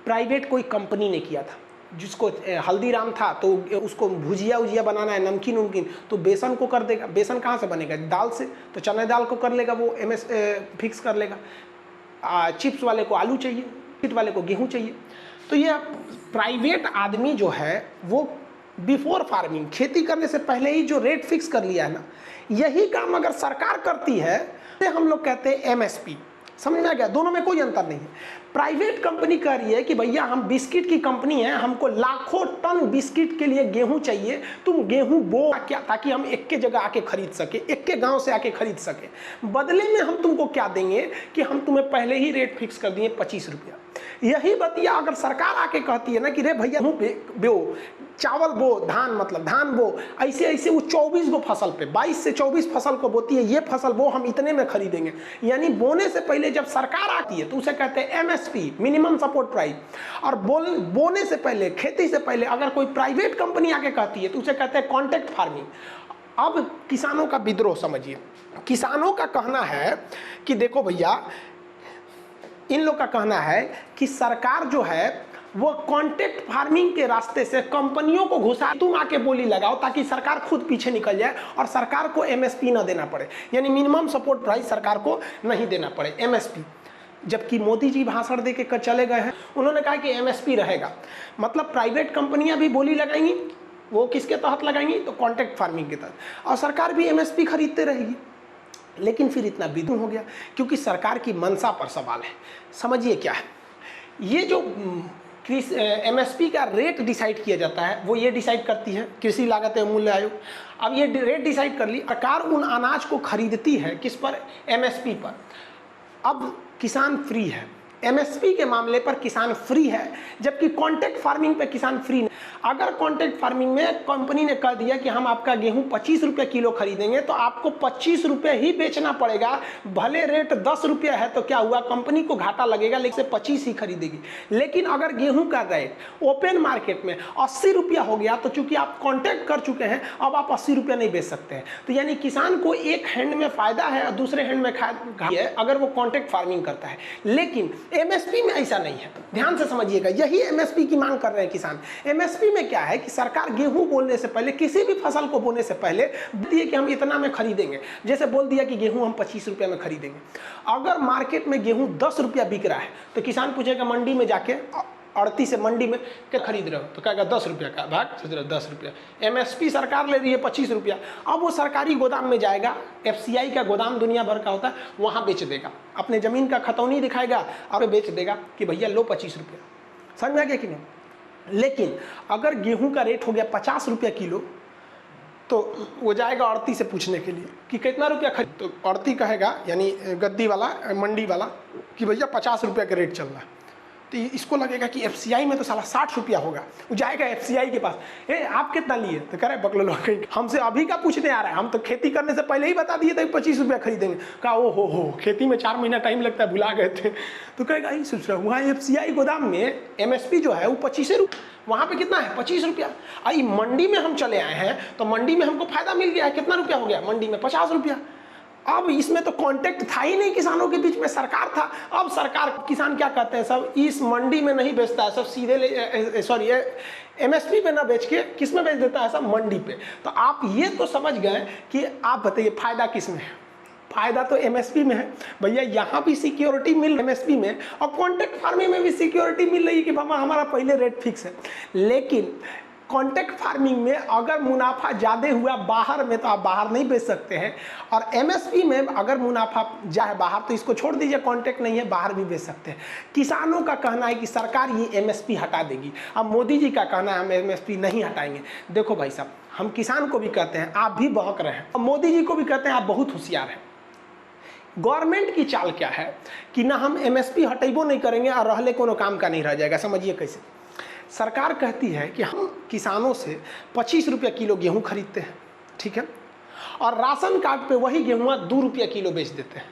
प्राइवेट कोई कंपनी ने किया था। जिसको हल्दीराम था तो उसको भुजिया उजिया बनाना है, नमकीन उमकीन, तो बेसन को कर देगा। बेसन कहाँ से बनेगा, दाल से, तो चने दाल को कर लेगा, वो फिक्स कर लेगा। चिप्स वाले को आलू चाहिए, चिट वाले को गेहूँ चाहिए। तो ये प्राइवेट आदमी जो है वो बिफोर फार्मिंग, खेती करने से पहले ही जो रेट फिक्स कर लिया है ना, यही काम अगर सरकार करती है तो हम लोग कहते हैं MSP। समझ में आ गया, दोनों में कोई अंतर नहीं है। प्राइवेट कंपनी कह रही है कि भैया हम बिस्किट की कंपनी है, हमको लाखों टन बिस्किट के लिए गेहूं चाहिए, तुम गेहूं बो क्या, ताकि हम एक के जगह आके खरीद सके, एक के गांव से आके खरीद सके। बदले में हम तुमको क्या देंगे कि हम तुम्हें पहले ही रेट फिक्स कर दिए 25 रुपया। यही बतिया अगर सरकार आके कहती है ना कि रे भैया बो, चावल बो, धान मतलब धान बो, ऐसे ऐसे वो 24 गो फसल पे 22 से 24 फसल को बोती है, ये फसल वो हम इतने में खरीदेंगे। यानी बोने से पहले जब सरकार आती है तो उसे कहते हैं MSP, मिनिमम सपोर्ट प्राइस। और बोने से पहले, खेती से पहले अगर कोई प्राइवेट कंपनी आके कहती है तो उसे कहते हैं कॉन्ट्रैक्ट फार्मिंग। अब किसानों का विद्रोह समझिए। किसानों का कहना है कि देखो भैया, इन लोग का कहना है कि सरकार जो है वो कॉन्ट्रैक्ट फार्मिंग के रास्ते से कंपनियों को घुसा, तुम आके बोली लगाओ ताकि सरकार खुद पीछे निकल जाए और सरकार को MSP ना देना पड़े, यानी मिनिमम सपोर्ट प्राइस सरकार को नहीं देना पड़े, MSP। जबकि मोदी जी भाषण दे के चले गए हैं, उन्होंने कहा कि MSP रहेगा, मतलब प्राइवेट कंपनियां भी बोली लगाएंगी, वो किसके तहत लगाएंगी, तो कॉन्ट्रैक्ट फार्मिंग के तहत, और सरकार भी MSP खरीदते रहेगी। लेकिन फिर इतना विद्रोह हो गया क्योंकि सरकार की मंशा पर सवाल है। समझिए क्या है, ये जो MSP का रेट डिसाइड किया जाता है वो ये डिसाइड करती है कृषि लागत एवं मूल्य आयोग। अब ये रेट डिसाइड कर ली, सरकार उन अनाज को खरीदती है किस पर, MSP पर। अब किसान फ्री है, MSP के मामले पर किसान फ्री है, जबकि कॉन्ट्रैक्ट फार्मिंग पे किसान फ्री नहीं। अगर कॉन्ट्रैक्ट फार्मिंग में कंपनी ने कह दिया कि हम आपका गेहूं 25 रुपये किलो खरीदेंगे तो आपको 25 रुपये ही बेचना पड़ेगा, भले रेट 10 रुपये है तो क्या हुआ, कंपनी को घाटा लगेगा लेकिन 25 ही खरीदेगी। लेकिन अगर गेहूं का रेट ओपन मार्केट में 80 रुपया हो गया तो चूंकि आप कॉन्ट्रैक्ट कर चुके हैं, अब आप 80 रुपये नहीं बेच सकते हैं। तो यानी किसान को एक हैंड में फायदा है और दूसरे हैंड में घाटा है अगर वो कॉन्ट्रैक्ट फार्मिंग करता है। लेकिन MSP में ऐसा नहीं है, ध्यान से समझिएगा, यही MSP की मांग कर रहे हैं किसान। MSP में क्या है कि सरकार गेहूं बोलने से पहले, किसी भी फसल को बोने से पहले बोलती है कि हम इतना में खरीदेंगे। जैसे बोल दिया कि गेहूं हम 25 रुपये में खरीदेंगे। अगर मार्केट में गेहूं 10 रुपया बिक रहा है तो किसान पूछेगा मंडी में जाके, अड़ती से मंडी में क्या खरीद रहे हो, तो कहेगा 10 रुपया का भाग, सोच रहे 10 रुपया। एमएसपी सरकार ले रही है 25 रुपया। अब वो सरकारी गोदाम में जाएगा, एफसीआई का गोदाम दुनिया भर का होता है, वहाँ बेच देगा, अपने ज़मीन का खतौनी दिखाएगा और बेच देगा कि भैया लो 25 रुपया। समझ में आ गया कि नहीं? लेकिन अगर गेहूं का रेट हो गया 50 रुपया किलो, तो वो जाएगा अड़ती से पूछने के लिए कि कितना रुपया खरीद, तो अड़ती कहेगा यानी गद्दी वाला, मंडी वाला, कि भैया 50 रुपया का रेट चल रहा है। तो इसको लगेगा कि एफसीआई में तो साला 60 रुपया होगा। वो जाएगा एफसीआई के पास, आप कितना लिए, तो कह रहे बकलो कहीं हमसे अभी का पूछने आ रहा है, हम तो खेती करने से पहले ही बता दिए थे 25 रुपया खरीदेंगे। कहा ओ हो खेती में 4 महीना टाइम लगता है, भुला गए थे। तो कहेगा ये सोच रहा हूँ, वहाँ एफसीआई गोदाम में एमएसपी जो है वो 25 रुपये, वहाँ पे कितना है 25 रुपया। आई मंडी में हम चले आए हैं तो मंडी में हमको फायदा मिल गया है, कितना रुपया हो गया मंडी में 50 रुपया। अब इसमें तो कांटेक्ट था ही नहीं किसानों के बीच में, सरकार था। अब सरकार, किसान क्या कहते हैं, सब इस मंडी में नहीं बेचता है, सब सीधे सॉरी एमएसपी पे ना बेच के किस में बेच देता है, सब मंडी पे। तो आप ये तो समझ गए कि आप बताइए फायदा किस में है? फायदा तो एमएसपी में है भैया। यहाँ भी सिक्योरिटी मिल एमएसपी में, और कॉन्ट्रैक्ट फार्मिंग में भी सिक्योरिटी मिल रही है कि बाबा हमारा पहले रेट फिक्स है। लेकिन कॉन्ट्रैक्ट फार्मिंग में अगर मुनाफा ज़्यादा हुआ बाहर में तो आप बाहर नहीं बेच सकते हैं, और एमएसपी में अगर मुनाफा जाए बाहर तो इसको छोड़ दीजिए, कॉन्ट्रैक्ट नहीं है, बाहर भी बेच सकते हैं। किसानों का कहना है कि सरकार ये एमएसपी हटा देगी। अब मोदी जी का कहना है हम एमएसपी नहीं हटाएंगे। देखो भाई साहब, हम किसान को भी कहते हैं आप भी बहक रहे हैं, और मोदी जी को भी कहते हैं आप बहुत होशियार हैं। गवर्नमेंट की चाल क्या है कि ना हम एमएसपी हटेबो नहीं करेंगे और रहले कोनो काम का नहीं रह जाएगा। समझिए कैसे, सरकार कहती है कि हम किसानों से 25 रुपया किलो गेहूं खरीदते हैं, ठीक है, और राशन कार्ड पे वही गेहूं 2 रुपया किलो बेच देते हैं।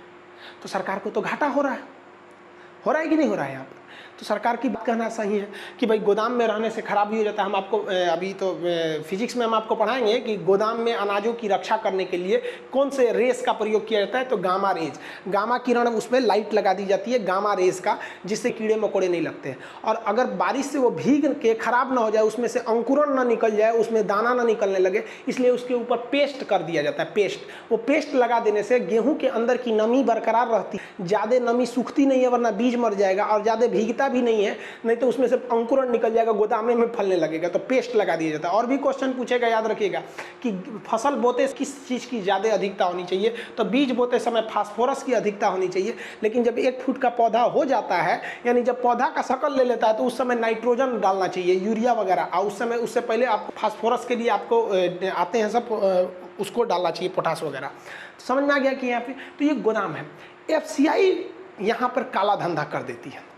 तो सरकार को तो घाटा हो रहा है कि नहीं हो रहा है यहाँ पर? तो सरकार की बात कहना सही है कि भाई गोदाम में रहने से खराब भी हो जाता है। हम आपको अभी तो फिजिक्स में हम आपको पढ़ाएंगे कि गोदाम में अनाजों की रक्षा करने के लिए कौन से रेस का प्रयोग किया जाता है। तो गामा रेज, गामा किरण, उसमें लाइट लगा दी जाती है गामा रेज का, जिससे कीड़े मकोड़े नहीं लगते हैं। और अगर बारिश से वो भीग के खराब ना हो जाए, उसमें से अंकुरन ना निकल जाए, उसमें दाना ना निकलने लगे, इसलिए उसके ऊपर पेस्ट कर दिया जाता है। पेस्ट, वो पेस्ट लगा देने से गेहूँ के अंदर की नमी बरकरार रहती है, ज़्यादा नमी सूखती नहीं है, वरना बीज मर जाएगा, और ज़्यादा भीगता भी नहीं है, नहीं तो उसमें से अंकुरन निकल जाएगा, गोदामे में फलने लगेगा। तो पेस्ट लगा दिया जाता है। और भी क्वेश्चन पूछेगा, याद रखिएगा कि फसल बोते किस चीज़ की ज़्यादा अधिकता होनी चाहिए, तो बीज बोते समय फास्फोरस की अधिकता होनी चाहिए। लेकिन जब 1 फुट का पौधा हो जाता है, यानी जब पौधा का शकल ले लेता है, तो उस समय नाइट्रोजन डालना चाहिए, यूरिया वगैरह। और उस समय, उससे पहले आप फास्फोरस के लिए आपको आते हैं सब, उसको डालना चाहिए, पोटास वगैरह। समझ में आ गया कि यहाँ पे तो ये गोदाम है। एफसीआई यहाँ पर काला धंधा कर देती है,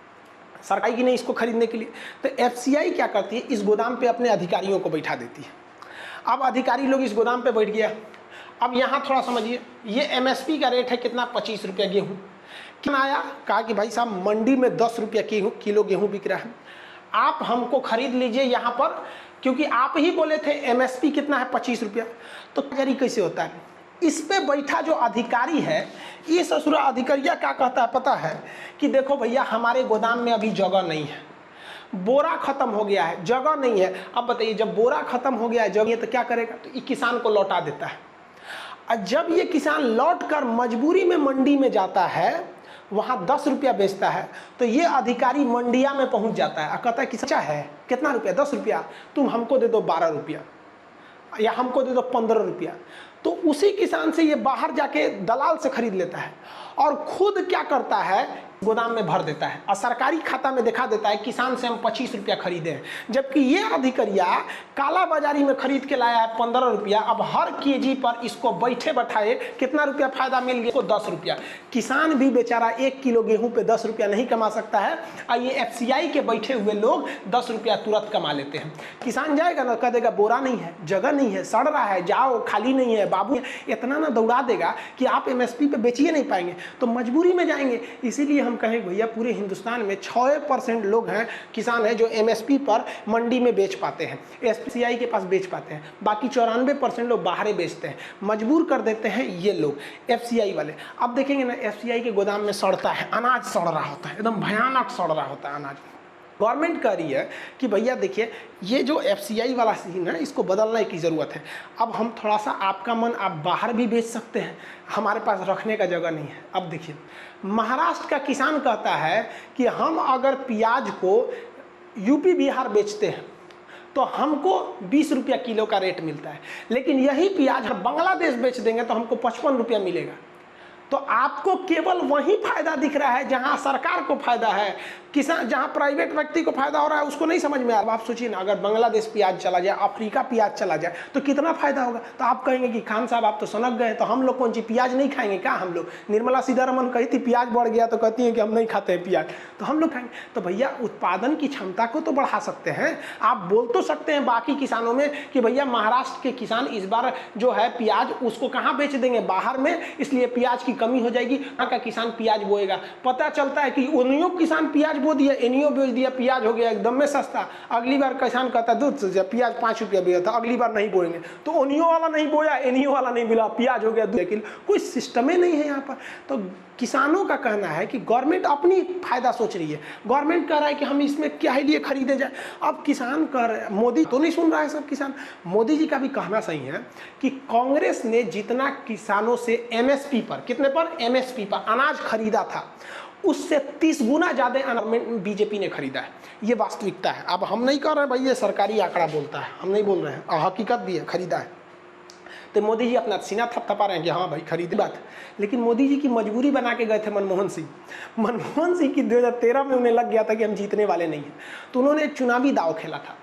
सरकार की नहीं इसको खरीदने के लिए। तो एफसीआई क्या करती है, इस गोदाम पे अपने अधिकारियों को बैठा देती है। अब अधिकारी लोग इस गोदाम पे बैठ गया। अब यहाँ थोड़ा समझिए, ये एमएसपी का रेट है कितना, 25 रुपया गेहूँ। कितना आया, कहा कि भाई साहब मंडी में 10 रुपया किलो गेहूँ बिक रहा है, आप हमको खरीद लीजिए यहाँ पर, क्योंकि आप ही बोले थे एमएसपी कितना है 25 रुपया। तो जारी कैसे होता है, इस पे बैठा जो अधिकारी है, ये ससुरा अधिकारिया क्या कहता है पता है कि देखो भैया हमारे गोदाम में अभी जगह नहीं है, बोरा खत्म हो गया है, जगह नहीं है। अब बताइए, जब बोरा खत्म हो गया है, जगह, तो क्या करेगा, तो ये किसान को लौटा देता है। और जब ये किसान लौट कर मजबूरी में मंडी में जाता है, वहाँ 10 रुपया बेचता है, तो ये अधिकारी मंडिया में पहुँच जाता है और कहता है कि सच्चा है कितना रुपया, 10 रुपया, तुम हमको दे दो 12 रुपया, या हमको दे दो 15 रुपया। तो उसी किसान से ये बाहर जाके दलाल से खरीद लेता है, और खुद क्या करता है, गोदाम में भर देता है, और सरकारी खाता में दिखा देता है किसान से हम 25 रुपया खरीदे हैं, जबकि ये अधिकारिया काला बाजारी में खरीद के लाया है 15 रुपया। अब हर केजी पर इसको बैठे बैठाए कितना रुपया फायदा मिल गया, इसको 10 रुपया। किसान भी बेचारा 1 किलो गेहूं पे 10 रुपया नहीं कमा सकता है, और ये एफसीआई के बैठे हुए लोग 10 रुपया तुरंत कमा लेते हैं। किसान जाएगा ना, कह देगा बोरा नहीं है, जगह नहीं है, सड़ रहा है, जाओ, खाली नहीं है बाबू, इतना ना दौड़ा देगा कि आप एमएसपी पे बेचिए नहीं पाएंगे, तो मजबूरी में जाएंगे। इसीलिए हम कहें भैया पूरे हिंदुस्तान में 6% लोग हैं, किसान हैं, जो एमएसपी पर मंडी में बेच पाते हैं, एफसीआई के पास बेच पाते हैं, बाकी 94% लोग बाहर बेचते हैं। मजबूर कर देते हैं ये लोग एफसीआई वाले। अब देखेंगे ना, एफसीआई के गोदाम में सड़ता है, अनाज सड़ रहा होता है, एकदम भयानक सड़ रहा होता है अनाज। गवर्नमेंट कह रही है कि भैया देखिए ये जो एफसीआई वाला सीन है इसको बदलने की ज़रूरत है। अब हम थोड़ा सा आपका मन आप बाहर भी बेच सकते हैं, हमारे पास रखने का जगह नहीं है। अब देखिए महाराष्ट्र का किसान कहता है कि हम अगर प्याज को यूपी बिहार बेचते हैं तो हमको 20 रुपया किलो का रेट मिलता है, लेकिन यही प्याज हम बांग्लादेश बेच देंगे तो हमको 55 रुपया मिलेगा। तो आपको केवल वही फायदा दिख रहा है जहां सरकार को फायदा है, किसान जहां प्राइवेट व्यक्ति को फायदा हो रहा है उसको नहीं समझ में आ रहा। आप सोचिए ना, अगर बांग्लादेश प्याज चला जाए, अफ्रीका प्याज चला जाए तो कितना फायदा होगा। तो आप कहेंगे कि खान साहब आप तो सनक गए, तो हम लोग कौन सी प्याज नहीं खाएंगे क्या? हम लोग, निर्मला सीतारमन कही थी प्याज बढ़ गया तो कहती है कि हम नहीं खाते हैं प्याज, तो हम लोग खाएंगे। तो भैया उत्पादन की क्षमता को तो बढ़ा सकते हैं। आप बोल तो सकते हैं बाकी किसानों में कि भैया महाराष्ट्र के किसान इस बार जो है प्याज उसको कहाँ बेच देंगे, बाहर में, इसलिए प्याज की कमी हो जाएगी, वहाँ का किसान प्याज बोएगा। पता चलता है कि उन्हीं किसान प्याज बो दिया, इन्हीं बेच दिया, प्याज हो गया एकदम में सस्ता। अगली बार किसान कहता है दूध से प्याज 5 रुपया बिका था, अगली बार नहीं बोएंगे, तो उन्हीं वाला नहीं बोया, इन्हीं वाला नहीं मिला, प्याज हो गया 2 किलो। कोई सिस्टम ही नहीं है यहाँ पर। तो किसानों का कहना है कि गवर्नमेंट अपनी फायदा सोच रही है। गवर्नमेंट कह रहा है कि हम इसमें क्या ही लिए खरीदे जाए। अब किसान कह रहे, मोदी तो नहीं सुन रहा है सब किसान। मोदी जी का भी कहना सही है कि कांग्रेस ने जितना किसानों से एमएसपी पर, कितने पर, एमएसपी पर अनाज खरीदा था, उससे 30 गुना ज़्यादा बीजेपी ने खरीदा है। ये वास्तविकता है। अब हम नहीं कह रहे हैं भाई ये सरकारी आंकड़ा बोलता है, हम नहीं बोल रहे हैं, हकीकत भी है, खरीदा है। तो मोदी जी अपना सीना थपथपा रहे हैं कि हाँ भाई खरीदी बात। लेकिन मोदी जी की मजबूरी बना के गए थे मनमोहन सिंह। मनमोहन सिंह की 2013 में उन्हें लग गया था कि हम जीतने वाले नहीं हैं, तो उन्होंने एक चुनावी दाव खेला था,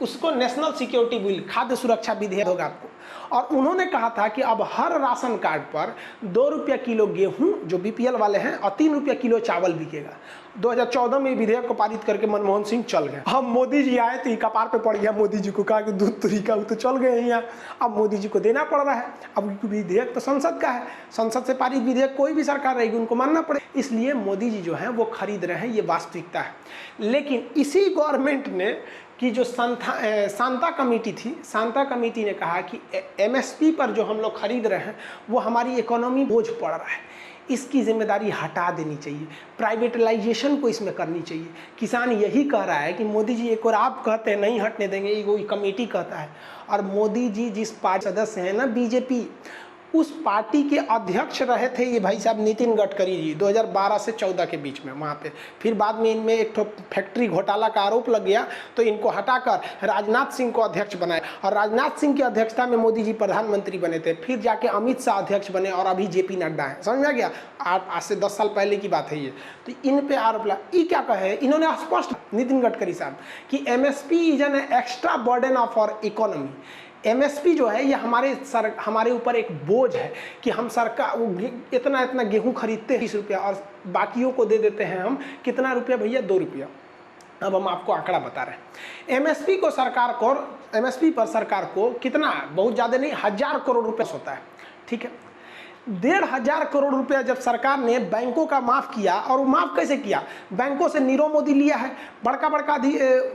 उसको नेशनल सिक्योरिटी बिल, खाद्य सुरक्षा विधेयक होगा आपको, और उन्होंने कहा था कि अब हर राशन कार्ड पर 2 रुपया किलो गेहूं जो बीपीएल वाले हैं और 3 रुपया किलो चावल बिकेगा। 2014 में विधेयक को पारित करके मनमोहन सिंह चल गए। अब मोदी जी आए तो कपार पे पड़ गया मोदी जी को, कहा कि दूध तुरी का, वो तो चल गए यहाँ, अब मोदी जी को देना पड़ रहा है। अब विधेयक तो संसद का है, संसद से पारित विधेयक कोई भी सरकार रहेगी उनको मानना पड़े, इसलिए मोदी जी जो है वो खरीद रहे हैं, ये वास्तविकता है। लेकिन इसी गवर्नमेंट ने कि जो शांता कमेटी थी, शांता कमेटी ने कहा कि एमएसपी पर जो हम लोग खरीद रहे हैं वो हमारी इकोनॉमी बोझ पड़ रहा है, इसकी जिम्मेदारी हटा देनी चाहिए, प्राइवेटलाइजेशन को इसमें करनी चाहिए। किसान यही कह रहा है कि मोदी जी, एक और आप कहते हैं नहीं हटने देंगे, ये कोई कमेटी कहता है, और मोदी जी जिस पार्टी सदस्य हैं ना बीजेपी, उस पार्टी के अध्यक्ष रहे थे ये भाई साहब नितिन गडकरी जी 2012 से 14 के बीच में वहाँ पे। फिर बाद में इनमें एक तो फैक्ट्री घोटाला का आरोप लग गया तो इनको हटाकर राजनाथ सिंह को अध्यक्ष बनाया, और राजनाथ सिंह की अध्यक्षता में मोदी जी प्रधानमंत्री बने थे। फिर जाके अमित शाह अध्यक्ष बने और अभी जेपी नड्डा है, समझ में आ गया। आज से 10 साल पहले की बात है ये। तो इन पे आरोप लगा, ये क्या कहे इन्होंने स्पष्ट, नितिन गडकरी साहब, कि MSP is an extra burden of our economy. MSP जो है ये हमारे ऊपर एक बोझ है कि हम सरकार इतना गेहूं खरीदते हैं 20 रुपया और बाकियों को दे देते हैं हम कितना रुपया भैया, 2 रुपया। अब हम आपको आंकड़ा बता रहे हैं। एमएसपी पर सरकार को कितना, बहुत ज़्यादा नहीं, 1000 करोड़ रुपये होता है, ठीक है। 1500 करोड़ रुपया जब सरकार ने बैंकों का माफ़ किया, और वो माफ़ कैसे किया, बैंकों से नीरव मोदी लिया है, बड़का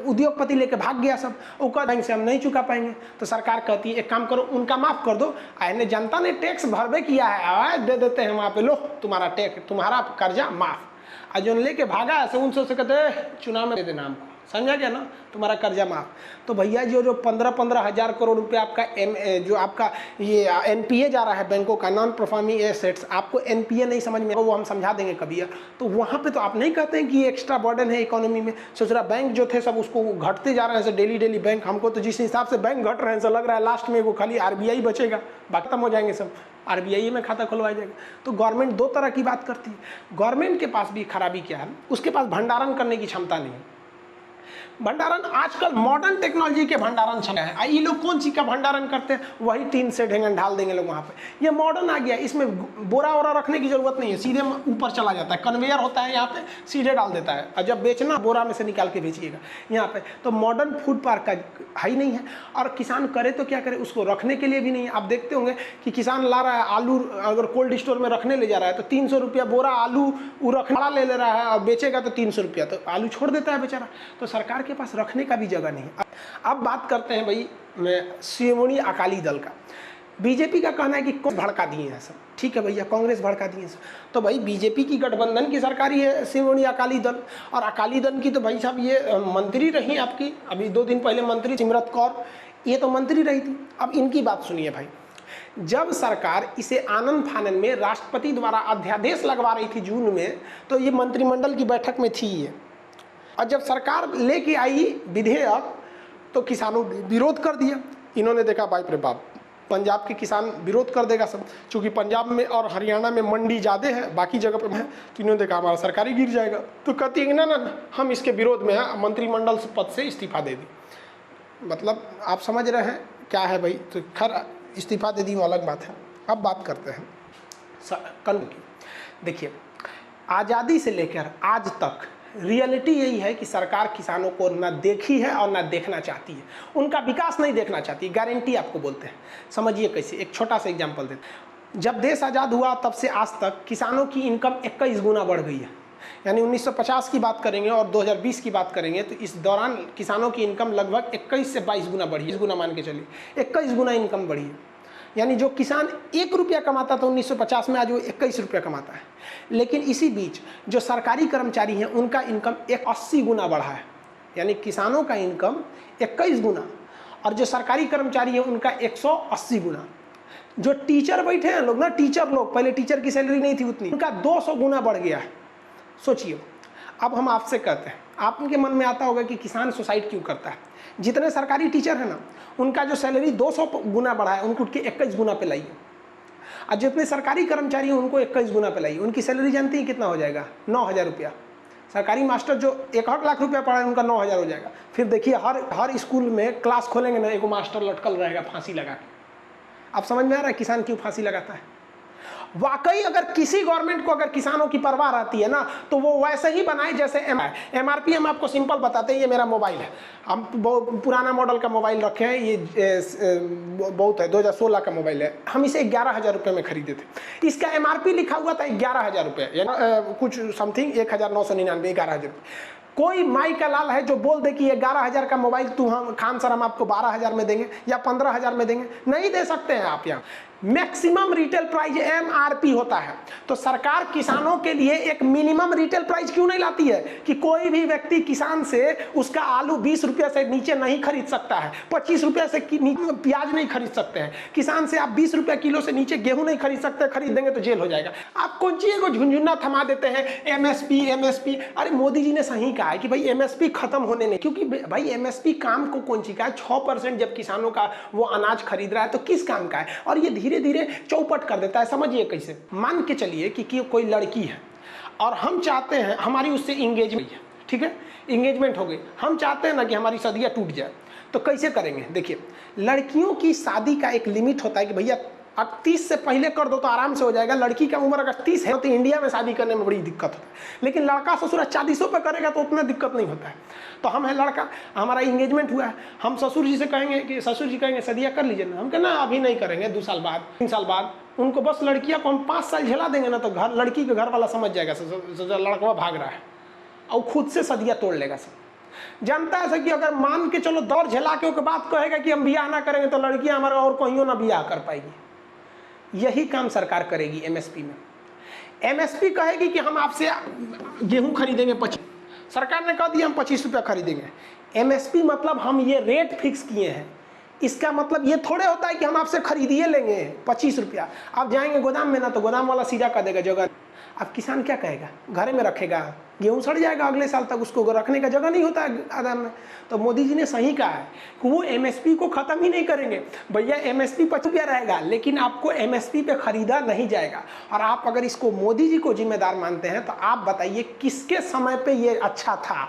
उद्योगपति लेके भाग गया सब, उसका बैंक से हम नहीं चुका पाएंगे, तो सरकार कहती है एक काम करो उनका माफ़ कर दो, आने जनता ने टैक्स भरबे किया है, दे देते हैं वहाँ पे, लो तुम्हारा टैक्स, तुम्हारा कर्जा माफ़। और जो लेके भागा है उनसे कहते चुनाव में दे देना हमको, समझा गया ना, तुम्हारा कर्जा माफ। तो भैया जो 15 हज़ार करोड़ रुपए आपका जो आपका ये एनपीए जा रहा है बैंकों का, नॉन परफॉर्मिंग एसेट्स, आपको एनपीए नहीं समझ में, वो हम समझा देंगे कभी यार। तो वहाँ पे तो आप नहीं कहते हैं कि ये एक्स्ट्रा बर्डन है इकोनॉमी में। सोच रहा बैंक जो थे सब उसको घटते जा रहे हैं डेली बैंक, हमको तो जिस हिसाब से बैंक घट रहे हैं लग रहा है लास्ट में वो खाली आरबीआई बचेगा, बाकी खत्म हो जाएंगे सब, आरबीआई में खाता खुलवाया जाएगा। तो गवर्नमेंट 2 तरह की बात करती है। गवर्नमेंट के पास भी खराबी क्या है, उसके पास भंडारण करने की क्षमता नहीं है। भंडारण आजकल मॉडर्न टेक्नोलॉजी के भंडारण चले हैं। ये लोग कौन सी का भंडारण करते हैं, वही टीन से ढेंगन ढाल देंगे लोग वहाँ पे। ये मॉडर्न आ गया, इसमें बोरा वोरा रखने की जरूरत नहीं है, सीधे ऊपर चला जाता है, कन्वेयर होता है यहाँ पे, सीधे डाल देता है, और जब बेचना बोरा में से निकाल के बेचिएगा यहाँ पे। तो मॉडर्न फूड पार्क का है ही नहीं है, और किसान करे तो क्या करे, उसको रखने के लिए भी नहीं है। आप देखते होंगे कि किसान ला रहा है आलू, अगर कोल्ड स्टोर में रखने ले जा रहा है तो 300 रुपया बोरा आलू वो रखना ले रहा है, और बेचेगा तो 300 रुपया, तो आलू छोड़ देता है बेचारा। तो सरकार के पास रखने का भी जगह नहीं है। अब बात करते हैं भाई मैं शिरोमणि अकाली दल का। बीजेपी का कहना है कि भड़का दिए हैं सब, ठीक है भैया, कांग्रेस भड़का दिए सब। तो भाई बीजेपी की गठबंधन की सरकार ही है शिरोमणि अकाली दल, और अकाली दल की तो भाई साहब ये मंत्री रही आपकी, अभी 2 दिन पहले मंत्री सिमरत कौर, ये तो मंत्री रही थी। अब इनकी बात सुनिए भाई, जब सरकार इसे आनन फानन में राष्ट्रपति द्वारा अध्यादेश लगवा रही थी जून में, तो ये मंत्रिमंडल की बैठक में थी ये, और जब सरकार लेके आई विधेयक तो किसानों ने विरोध कर दिया। इन्होंने देखा बाप रे बाप, पंजाब के किसान विरोध कर देगा सब, क्योंकि पंजाब में और हरियाणा में मंडी ज़्यादा है, बाकी जगह पे है, तो इन्होंने देखा हमारा सरकारी गिर जाएगा, तो कहती है ना ना हम इसके विरोध में हैं, मंत्रिमंडल पद से इस्तीफा दे दी। मतलब आप समझ रहे हैं क्या है भाई, तो खैर इस्तीफा दे दी वो अलग बात है। अब बात करते हैं कानून की। देखिए, आज़ादी से लेकर आज तक रियलिटी यही है कि सरकार किसानों को ना देखी है और ना देखना चाहती है, उनका विकास नहीं देखना चाहती, गारंटी आपको बोलते हैं। समझिए कैसे, एक छोटा सा एग्जांपल देते हैं। जब देश आज़ाद हुआ तब से आज तक किसानों की इनकम 21 गुना बढ़ गई है, यानी 1950 की बात करेंगे और 2020 की बात करेंगे तो इस दौरान किसानों की इनकम लगभग 21 से 22 गुना बढ़ी, 20 गुना मान के चलिए, 21 गुना इनकम बढ़ी है। यानी जो किसान 1 रुपया कमाता था 1950 में, आज वो 21 रुपया कमाता है। लेकिन इसी बीच जो सरकारी कर्मचारी हैं उनका इनकम 80 गुना बढ़ा है, यानी किसानों का इनकम 21 गुना और जो सरकारी कर्मचारी है उनका 180 गुना। जो टीचर बैठे हैं लोग ना, टीचर लोग, पहले टीचर की सैलरी नहीं थी उतनी, उनका 200 गुना बढ़ गया है। सोचिए, अब हम आपसे कहते हैं, आपके मन में आता होगा कि किसान सुसाइड क्यों करता है। जितने सरकारी टीचर हैं ना, उनका जो सैलरी 200 गुना बढ़ा है, उनको उठ के 21 गुना पे लाइए। और जितने सरकारी कर्मचारी हैं उनको 21 गुना पे लाइए, उनकी सैलरी जानती है कितना हो जाएगा? 9,000 रुपया। सरकारी मास्टर जो 1 लाख रुपया पढ़ा है उनका 9,000 हो जाएगा। फिर देखिए हर स्कूल में क्लास खोलेंगे ना, एक मास्टर लटकल रहेगा फांसी लगा के। अब समझ में आ रहा है किसान क्यों फांसी लगाता है? वाकई अगर किसी गवर्नमेंट को अगर किसानों की परवाह रहती है ना, तो वो वैसे ही बनाए जैसे MRP। हम आपको सिंपल बताते हैं, ये मेरा मोबाइल है, हम पुराना मॉडल का मोबाइल रखे हैं, ये बहुत है, 2016 का मोबाइल है, हम इसे 11,000 रुपये में खरीदे थे। इसका MRP लिखा हुआ था 11,000 रुपये, यानी कुछ समथिंग 1,999, 11,000 रुपये। कोई माई का लाल है जो बोल दे कि ये 11,000 का मोबाइल हम खान सर हम आपको 12,000 में देंगे या 15,000 में देंगे? नहीं दे सकते हैं आप। यहाँ मैक्सिमम रिटेल प्राइस MRP होता है, तो सरकार किसानों के लिए एक मिनिमम रिटेल प्राइस क्यों नहीं लाती है कि कोई भी व्यक्ति किसान से उसका आलू 20 रुपये से नीचे नहीं खरीद सकता है, 25 रुपये से प्याज नहीं खरीद सकते हैं, किसान से आप 20 रुपये किलो से नीचे गेहूं नहीं खरीद सकते, खरीद देंगे तो जेल हो जाएगा। आप कौन चीज़ को झुंझुना थमा देते हैं MSP। अरे मोदी जी ने सही कहा है कि भाई MSP खत्म होने नहीं, क्योंकि भाई MSP काम को कौन सी का है? 6% जब किसानों का वो अनाज खरीद रहा है तो किस काम का है? और ये धीरे धीरे चौपट कर देता है। समझिए कैसे, मान के चलिए कि कोई लड़की है और हम चाहते हैं हमारी उससे इंगेजमेंट, ठीक है, इंगेजमेंट हो गई, हम चाहते हैं ना कि हमारी शादी टूट जाए, तो कैसे करेंगे? देखिए, लड़कियों की शादी का एक लिमिट होता है कि भैया अब 30 से पहले कर दो तो आराम से हो जाएगा। लड़की का उम्र अगर 30 है तो इंडिया में शादी करने में बड़ी दिक्कत होता है, लेकिन लड़का ससुर 40 पे करेगा तो उतना दिक्कत नहीं होता है। तो हम है लड़का, हमारा इंगेजमेंट हुआ है, हम ससुर जी से कहेंगे कि ससुर जी कहेंगे शादिया कर लीजिए ना, हम कहना अभी नहीं करेंगे, 2 साल बाद, 3 साल बाद। उनको बस लड़कियाँ को हम 5 साल झेला देंगे ना, तो घर लड़की के घर वाला समझ जाएगा लड़का भाग रहा है और खुद से शादियाँ तोड़ लेगा। सब जानता है कि अगर मान के चलो दौर झेला के बाद कहेगा कि हम बियाह ना करेंगे तो लड़कियाँ हमारा और कहीं ना बियाह कर पाएगी। यही काम सरकार करेगी MSP में। MSP कहेगी कि हम आपसे गेहूं खरीदेंगे 25, सरकार ने कह दिया हम 25 रुपया खरीदेंगे। MSP मतलब हम ये रेट फिक्स किए हैं, इसका मतलब ये थोड़े होता है कि हम आपसे खरीदिए लेंगे 25 रुपया। आप जाएंगे गोदाम में ना, तो गोदाम वाला सीधा कर देगा जगह। अब किसान क्या कहेगा? घर में रखेगा, गेहूं सड़ जाएगा अगले साल तक, उसको रखने का जगह नहीं होता है गोदाम में। तो मोदी जी ने सही कहा है कि वो MSP को ख़त्म ही नहीं करेंगे। भैया MSP 25 रुपया रहेगा, लेकिन आपको MSP पे खरीदा नहीं जाएगा। और आप अगर इसको मोदी जी को जिम्मेदार मानते हैं तो आप बताइए किसके समय पे ये अच्छा था?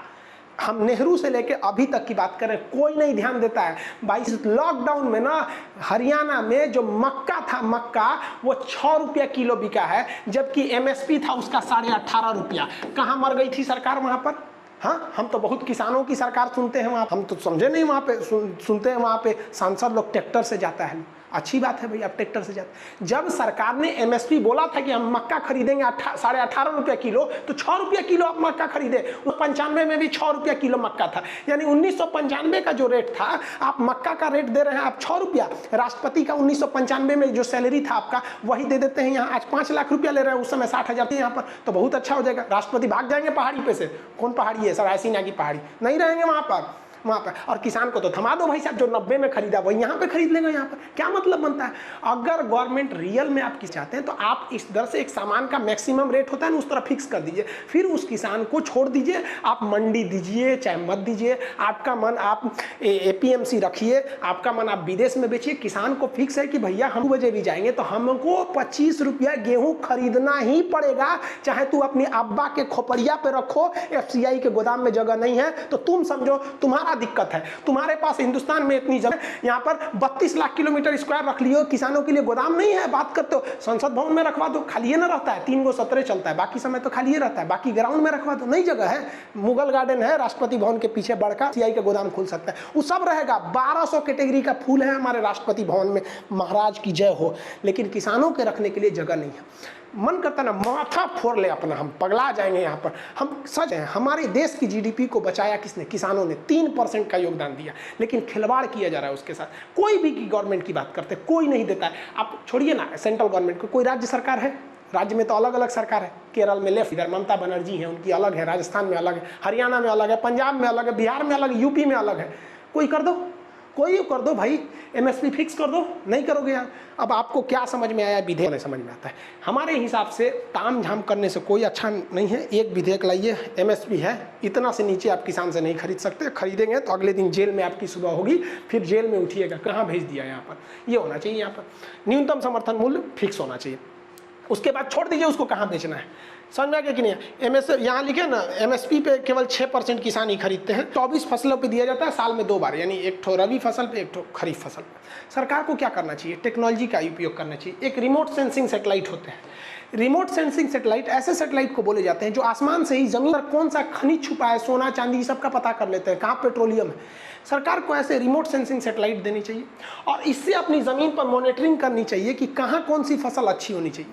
हम नेहरू से लेके अभी तक की बात करें, कोई नहीं ध्यान देता है। भाई लॉकडाउन में ना हरियाणा में जो मक्का था, मक्का वो 6 रुपया किलो बिका है, जबकि MSP था उसका 18.5 रुपया। कहाँ मर गई थी सरकार वहाँ पर? हाँ, हम तो बहुत किसानों की सरकार सुनते हैं वहाँ, हम तो समझे नहीं वहाँ पे सुनते हैं वहाँ पे सांसद लोग ट्रैक्टर से जाता है अच्छी बात है भाई, अब ट्रैक्टर से जाते। जब सरकार ने एमएसपी बोला था कि हम मक्का खरीदेंगे 18.5 रुपये किलो, तो 6 रुपये किलो आप मक्का खरीदे। 95 में भी 6 रुपये किलो मक्का था, यानी 1995 का जो रेट था, आप मक्का का रेट दे रहे हैं आप 6 रुपया। राष्ट्रपति का 1995 में जो सैलरी था आपका, वही दे देते हैं यहाँ। आज 5 लाख रुपया ले रहे हैं, उस समय 60,000 थी यहाँ पर, तो बहुत अच्छा हो जाएगा। राष्ट्रपति भाग जाएंगे पहाड़ी पे से। कौन पहाड़ी है सर? रायसीना की पहाड़ी, नहीं रहेंगे वहाँ पर। और किसान को तो थमा दो भाई साहब, जो 90 में खरीदा वही यहाँ पे खरीद लेंगे। यहाँ पर क्या मतलब बनता है? अगर गवर्नमेंट रियल में आप चाहते हैं तो आप इस दर से एक सामान का मैक्सिमम रेट होता है ना, उस तरह फिक्स कर दीजिए, फिर उस किसान को छोड़ दीजिए। आप मंडी दीजिए चाहे मत दीजिए, आपका मन आप एपीएमसी रखिए, आपका मन आप विदेश में बेचिए। किसान को फिक्स है कि भैया हम बजे भी जाएंगे तो हमको 25 रुपया गेहूँ खरीदना ही पड़ेगा, चाहे तू अपनी अब्बा के खोपड़िया पे रखो, एफसीआई के गोदाम में जगह नहीं है तो तुम समझो तुम्हारा दिक्कत है। तुम्हारे पास हिंदुस्तान में इतनी जगह, यहाँ पर 32 लाख किलोमीटर स्क्वायर रख लियो, किसानों के लिए गोदाम नहीं है। बात करते हो संसद भवन में रखवा दो, खाली ना रहता है, 3 गो सत्र चलता है, बाकी समय तो खाली रहता है। बाकी ग्राउंड में रखवा दो, नई जगह है, मुगल गार्डन है, राष्ट्रपति भवन के पीछे बड़का सीआई का गोदाम खुल सकता है, वो सब रहेगा। 1200 कैटेगरी का फूल है हमारे राष्ट्रपति भवन में, महाराज की जय हो। लेकिन किसानों के रखने के लिए जगह नहीं है। मन करता ना माथा फोड़ ले अपना, हम पगला जाएंगे यहाँ पर। हम सच है, हमारे देश की जीडीपी को बचाया किसने? किसानों ने 3% का योगदान दिया, लेकिन खिलवाड़ किया जा रहा है उसके साथ। कोई भी की गवर्नमेंट की बात करते, कोई नहीं देता है। आप छोड़िए ना सेंट्रल गवर्नमेंट को, कोई राज्य सरकार है? राज्य में तो अलग अलग सरकार है। केरल में लेफ्ट, इधर ममता बनर्जी है, उनकी अलग है, राजस्थान में अलग है, हरियाणा में अलग है, पंजाब में अलग है, बिहार में अलग है, यूपी में अलग है। कोई कर दो, कोई कर दो भाई, एमएसपी फिक्स कर दो। नहीं करोगे यार। अब आपको क्या समझ में आया? विधेयक समझ में आता है। हमारे हिसाब से ताम झाम करने से कोई अच्छा नहीं है। एक विधेयक लाइए, एमएसपी है, इतना से नीचे आप किसान से नहीं खरीद सकते। खरीदेंगे तो अगले दिन जेल में आपकी सुबह होगी, फिर जेल में उठिएगा, कहाँ भेज दिया। यहाँ पर ये होना चाहिए, यहाँ पर न्यूनतम समर्थन मूल्य फिक्स होना चाहिए। उसके बाद छोड़ दीजिए उसको कहाँ बेचना है। समझ में आ गया कि नहीं? यहाँ लिखे ना, एमएसपी पे केवल 6% किसान ही खरीदते हैं। 24 फसलों पे दिया जाता है, साल में 2 बार, यानी एक ठो रबी फसल पे, एक ठो खरीफ फसल पे। सरकार को क्या करना चाहिए? टेक्नोलॉजी का उपयोग करना चाहिए। एक रिमोट सेंसिंग सैटेलाइट होते हैं। रिमोट सेंसिंग सैटेलाइट ऐसे सैटेलाइट को बोले जाते हैं जो आसमान से ही जमीन पर कौन सा खनिज छुपा है, सोना चांदी सब का पता कर लेते हैं, कहाँ पेट्रोलियम है। सरकार को ऐसे रिमोट सेंसिंग सैटेलाइट देनी चाहिए और इससे अपनी ज़मीन पर मॉनिटरिंग करनी चाहिए कि कहाँ कौन सी फसल अच्छी होनी चाहिए।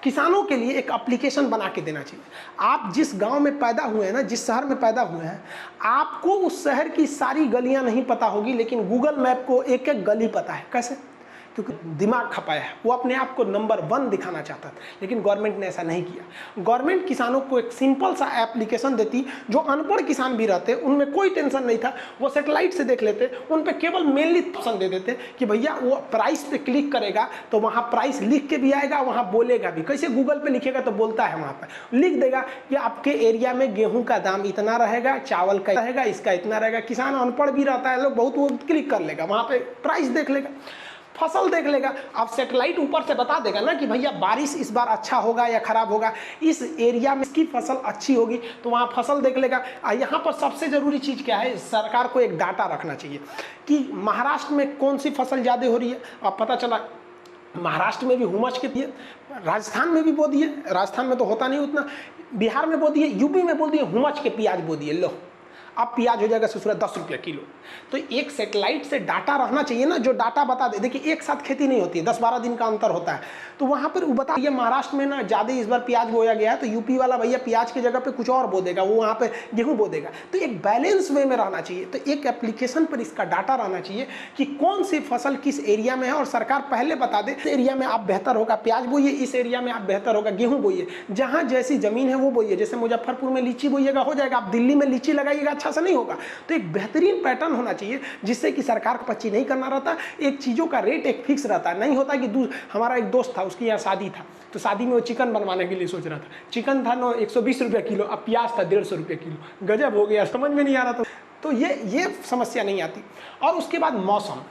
किसानों के लिए एक एप्लीकेशन बना के देना चाहिए। आप जिस गांव में पैदा हुए हैं ना, जिस शहर में पैदा हुए हैं, आपको उस शहर की सारी गलियां नहीं पता होगी, लेकिन गूगल मैप को एक एक गली पता है। कैसे? क्योंकि दिमाग खपाया है, वो अपने आप को नंबर 1 दिखाना चाहता था। लेकिन गवर्नमेंट ने ऐसा नहीं किया। गवर्नमेंट किसानों को एक सिंपल सा एप्लीकेशन देती, जो अनपढ़ किसान भी रहते उनमें कोई टेंशन नहीं था, वो सैटेलाइट से देख लेते, उन पे केवल मेनली ऑप्शन दे देते कि भैया वो प्राइस पे क्लिक करेगा तो वहाँ प्राइस लिख के भी आएगा, वहाँ बोलेगा भी। कैसे? गूगल पे लिखेगा तो बोलता है, वहाँ पर लिख देगा कि आपके एरिया में गेहूँ का दाम इतना रहेगा, चावल का रहेगा, इसका इतना रहेगा। किसान अनपढ़ भी रहता है, लोग बहुत, वो क्लिक कर लेगा, वहाँ पे प्राइस देख लेगा, फसल देख लेगा। अब सैटेलाइट ऊपर से बता देगा ना कि भैया बारिश इस बार अच्छा होगा या खराब होगा, इस एरिया में इसकी फसल अच्छी होगी, तो वहाँ फसल देख लेगा। यहाँ पर सबसे ज़रूरी चीज़ क्या है? सरकार को एक डाटा रखना चाहिए कि महाराष्ट्र में कौन सी फसल ज़्यादा हो रही है। अब पता चला महाराष्ट्र में भी हुमच के दिए, राजस्थान में भी बो दिए, राजस्थान में तो होता नहीं उतना, बिहार में बो दिए, यूपी में बोल दिए, हुमच के प्याज बो दिए। लो अब प्याज हो जाएगा ससुरा 10 रुपये किलो। तो एक सैटेलाइट से डाटा रहना चाहिए ना, जो डाटा बता दे। देखिए एक साथ खेती नहीं होती है, 10-12 दिन का अंतर होता है, तो वहाँ पर वो बता दिया महाराष्ट्र में ना ज़्यादा इस बार प्याज बोया गया है, तो यूपी वाला भैया प्याज की जगह पे कुछ और बो देगा, वो वहाँ पे गेहूँ बो देगा। तो एक बैलेंस वे में रहना चाहिए। तो एक एप्लीकेशन पर इसका डाटा रहना चाहिए कि कौन सी फसल किस एरिया में है, और सरकार पहले बता दे, इस एरिया में आप बेहतर होगा प्याज बोइए, इस एरिया में आप बेहतर होगा गेहूँ बोइए, जहाँ जैसी ज़मीन है वो बोइए। जैसे मुजफ्फरपुर में लीची बोइएगा हो जाएगा, आप दिल्ली में लीची लगाइएगा अच्छा से नहीं होगा। तो एक बेहतरीन पैटर्न होना चाहिए जिससे कि सरकार को पच्ची नहीं करना रहता, एक चीज़ों का रेट एक फिक्स रहता है। नहीं होता कि हमारा एक दोस्त था, उसके यहाँ शादी था, तो शादी में वो चिकन बनवाने के लिए सोच रहा था, चिकन था 120 रुपये किलो, अब प्याज था 150 रुपये किलो। गजब हो गया, समझ में नहीं आ रहा। तो ये समस्या नहीं आती। और उसके बाद मौसम,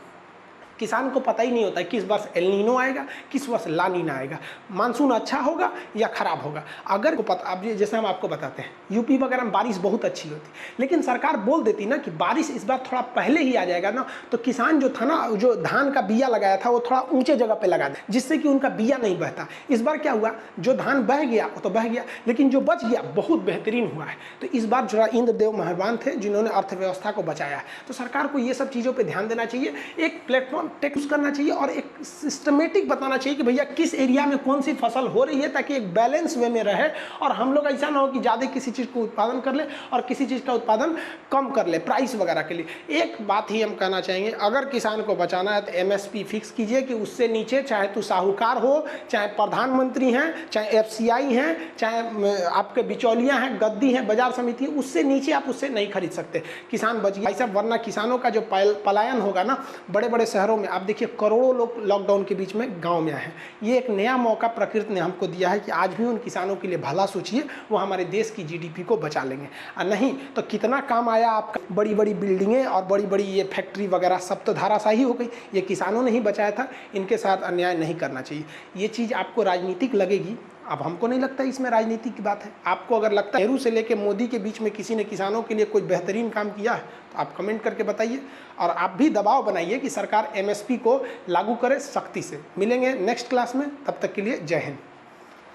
किसान को पता ही नहीं होता है किस वर्ष एल नीनो आएगा, किस वर्ष ला नीना आएगा, मानसून अच्छा होगा या खराब होगा। अगर को पता, अब जैसे हम आपको बताते हैं यूपी वगैरह में बारिश बहुत अच्छी होती, लेकिन सरकार बोल देती ना कि बारिश इस बार थोड़ा पहले ही आ जाएगा ना, तो किसान जो था ना, जो धान का बिया लगाया था वो थोड़ा ऊंचे जगह पे लगा दे, जिससे कि उनका बिया नहीं बहता। इस बार क्या हुआ, जो धान बह गया वो तो बह गया, लेकिन जो बच गया बहुत बेहतरीन हुआ है। तो इस बार जो इंद्रदेव मेहरबान थे जिन्होंने अर्थव्यवस्था को बचाया है। तो सरकार को ये सब चीज़ों पर ध्यान देना चाहिए। एक प्लेटफॉर्म टेक्स करना चाहिए और एक सिस्टमेटिक बताना चाहिए कि भैया किस एरिया में कौन सी फसल हो रही है, ताकि एक बैलेंस वे में रहे और हम लोग ऐसा ना हो कि ज़्यादा किसी चीज़ को उत्पादन कर ले और किसी चीज़ का उत्पादन कम कर ले प्राइस वगैरह के लिए। एक बात ही हम कहना चाहेंगे, अगर किसान को बचाना है तो MSP फिक्स कीजिए कि उससे नीचे चाहे तो साहूकार हो, चाहे प्रधानमंत्री हैं, चाहे FCI हैं, चाहे आपके बिचौलियाँ हैं, गद्दी हैं, बाजार समिति, उससे नीचे आप उससे नहीं खरीद सकते। किसान बच गया सब, वरना किसानों का जो पलायन होगा ना बड़े बड़े शहरों में, आप देखिए करोड़ों लोग लॉकडाउन के बीच में गांव में आए हैं। ये एक नया मौका प्रकृति ने हमको दिया है कि आज भी उन किसानों के लिए भला सोचिए, वो हमारे देश की GDP को बचा लेंगे। और नहीं तो कितना काम आया आपका, बड़ी बड़ी बिल्डिंगें और बड़ी बड़ी ये फैक्ट्री वगैरह सब तो धाराशाही हो गई। ये किसानों ने ही बचाया था, इनके साथ अन्याय नहीं करना चाहिए। ये चीज़ आपको राजनीतिक लगेगी, अब हमको नहीं लगता इसमें राजनीति की बात है। आपको अगर लगता है नेहरू से लेकर मोदी के बीच में किसी ने किसानों के लिए कोई बेहतरीन काम किया है तो आप कमेंट करके बताइए, और आप भी दबाव बनाइए कि सरकार MSP को लागू करे सख्ती से। मिलेंगे नेक्स्ट क्लास में, तब तक के लिए जय हिंद।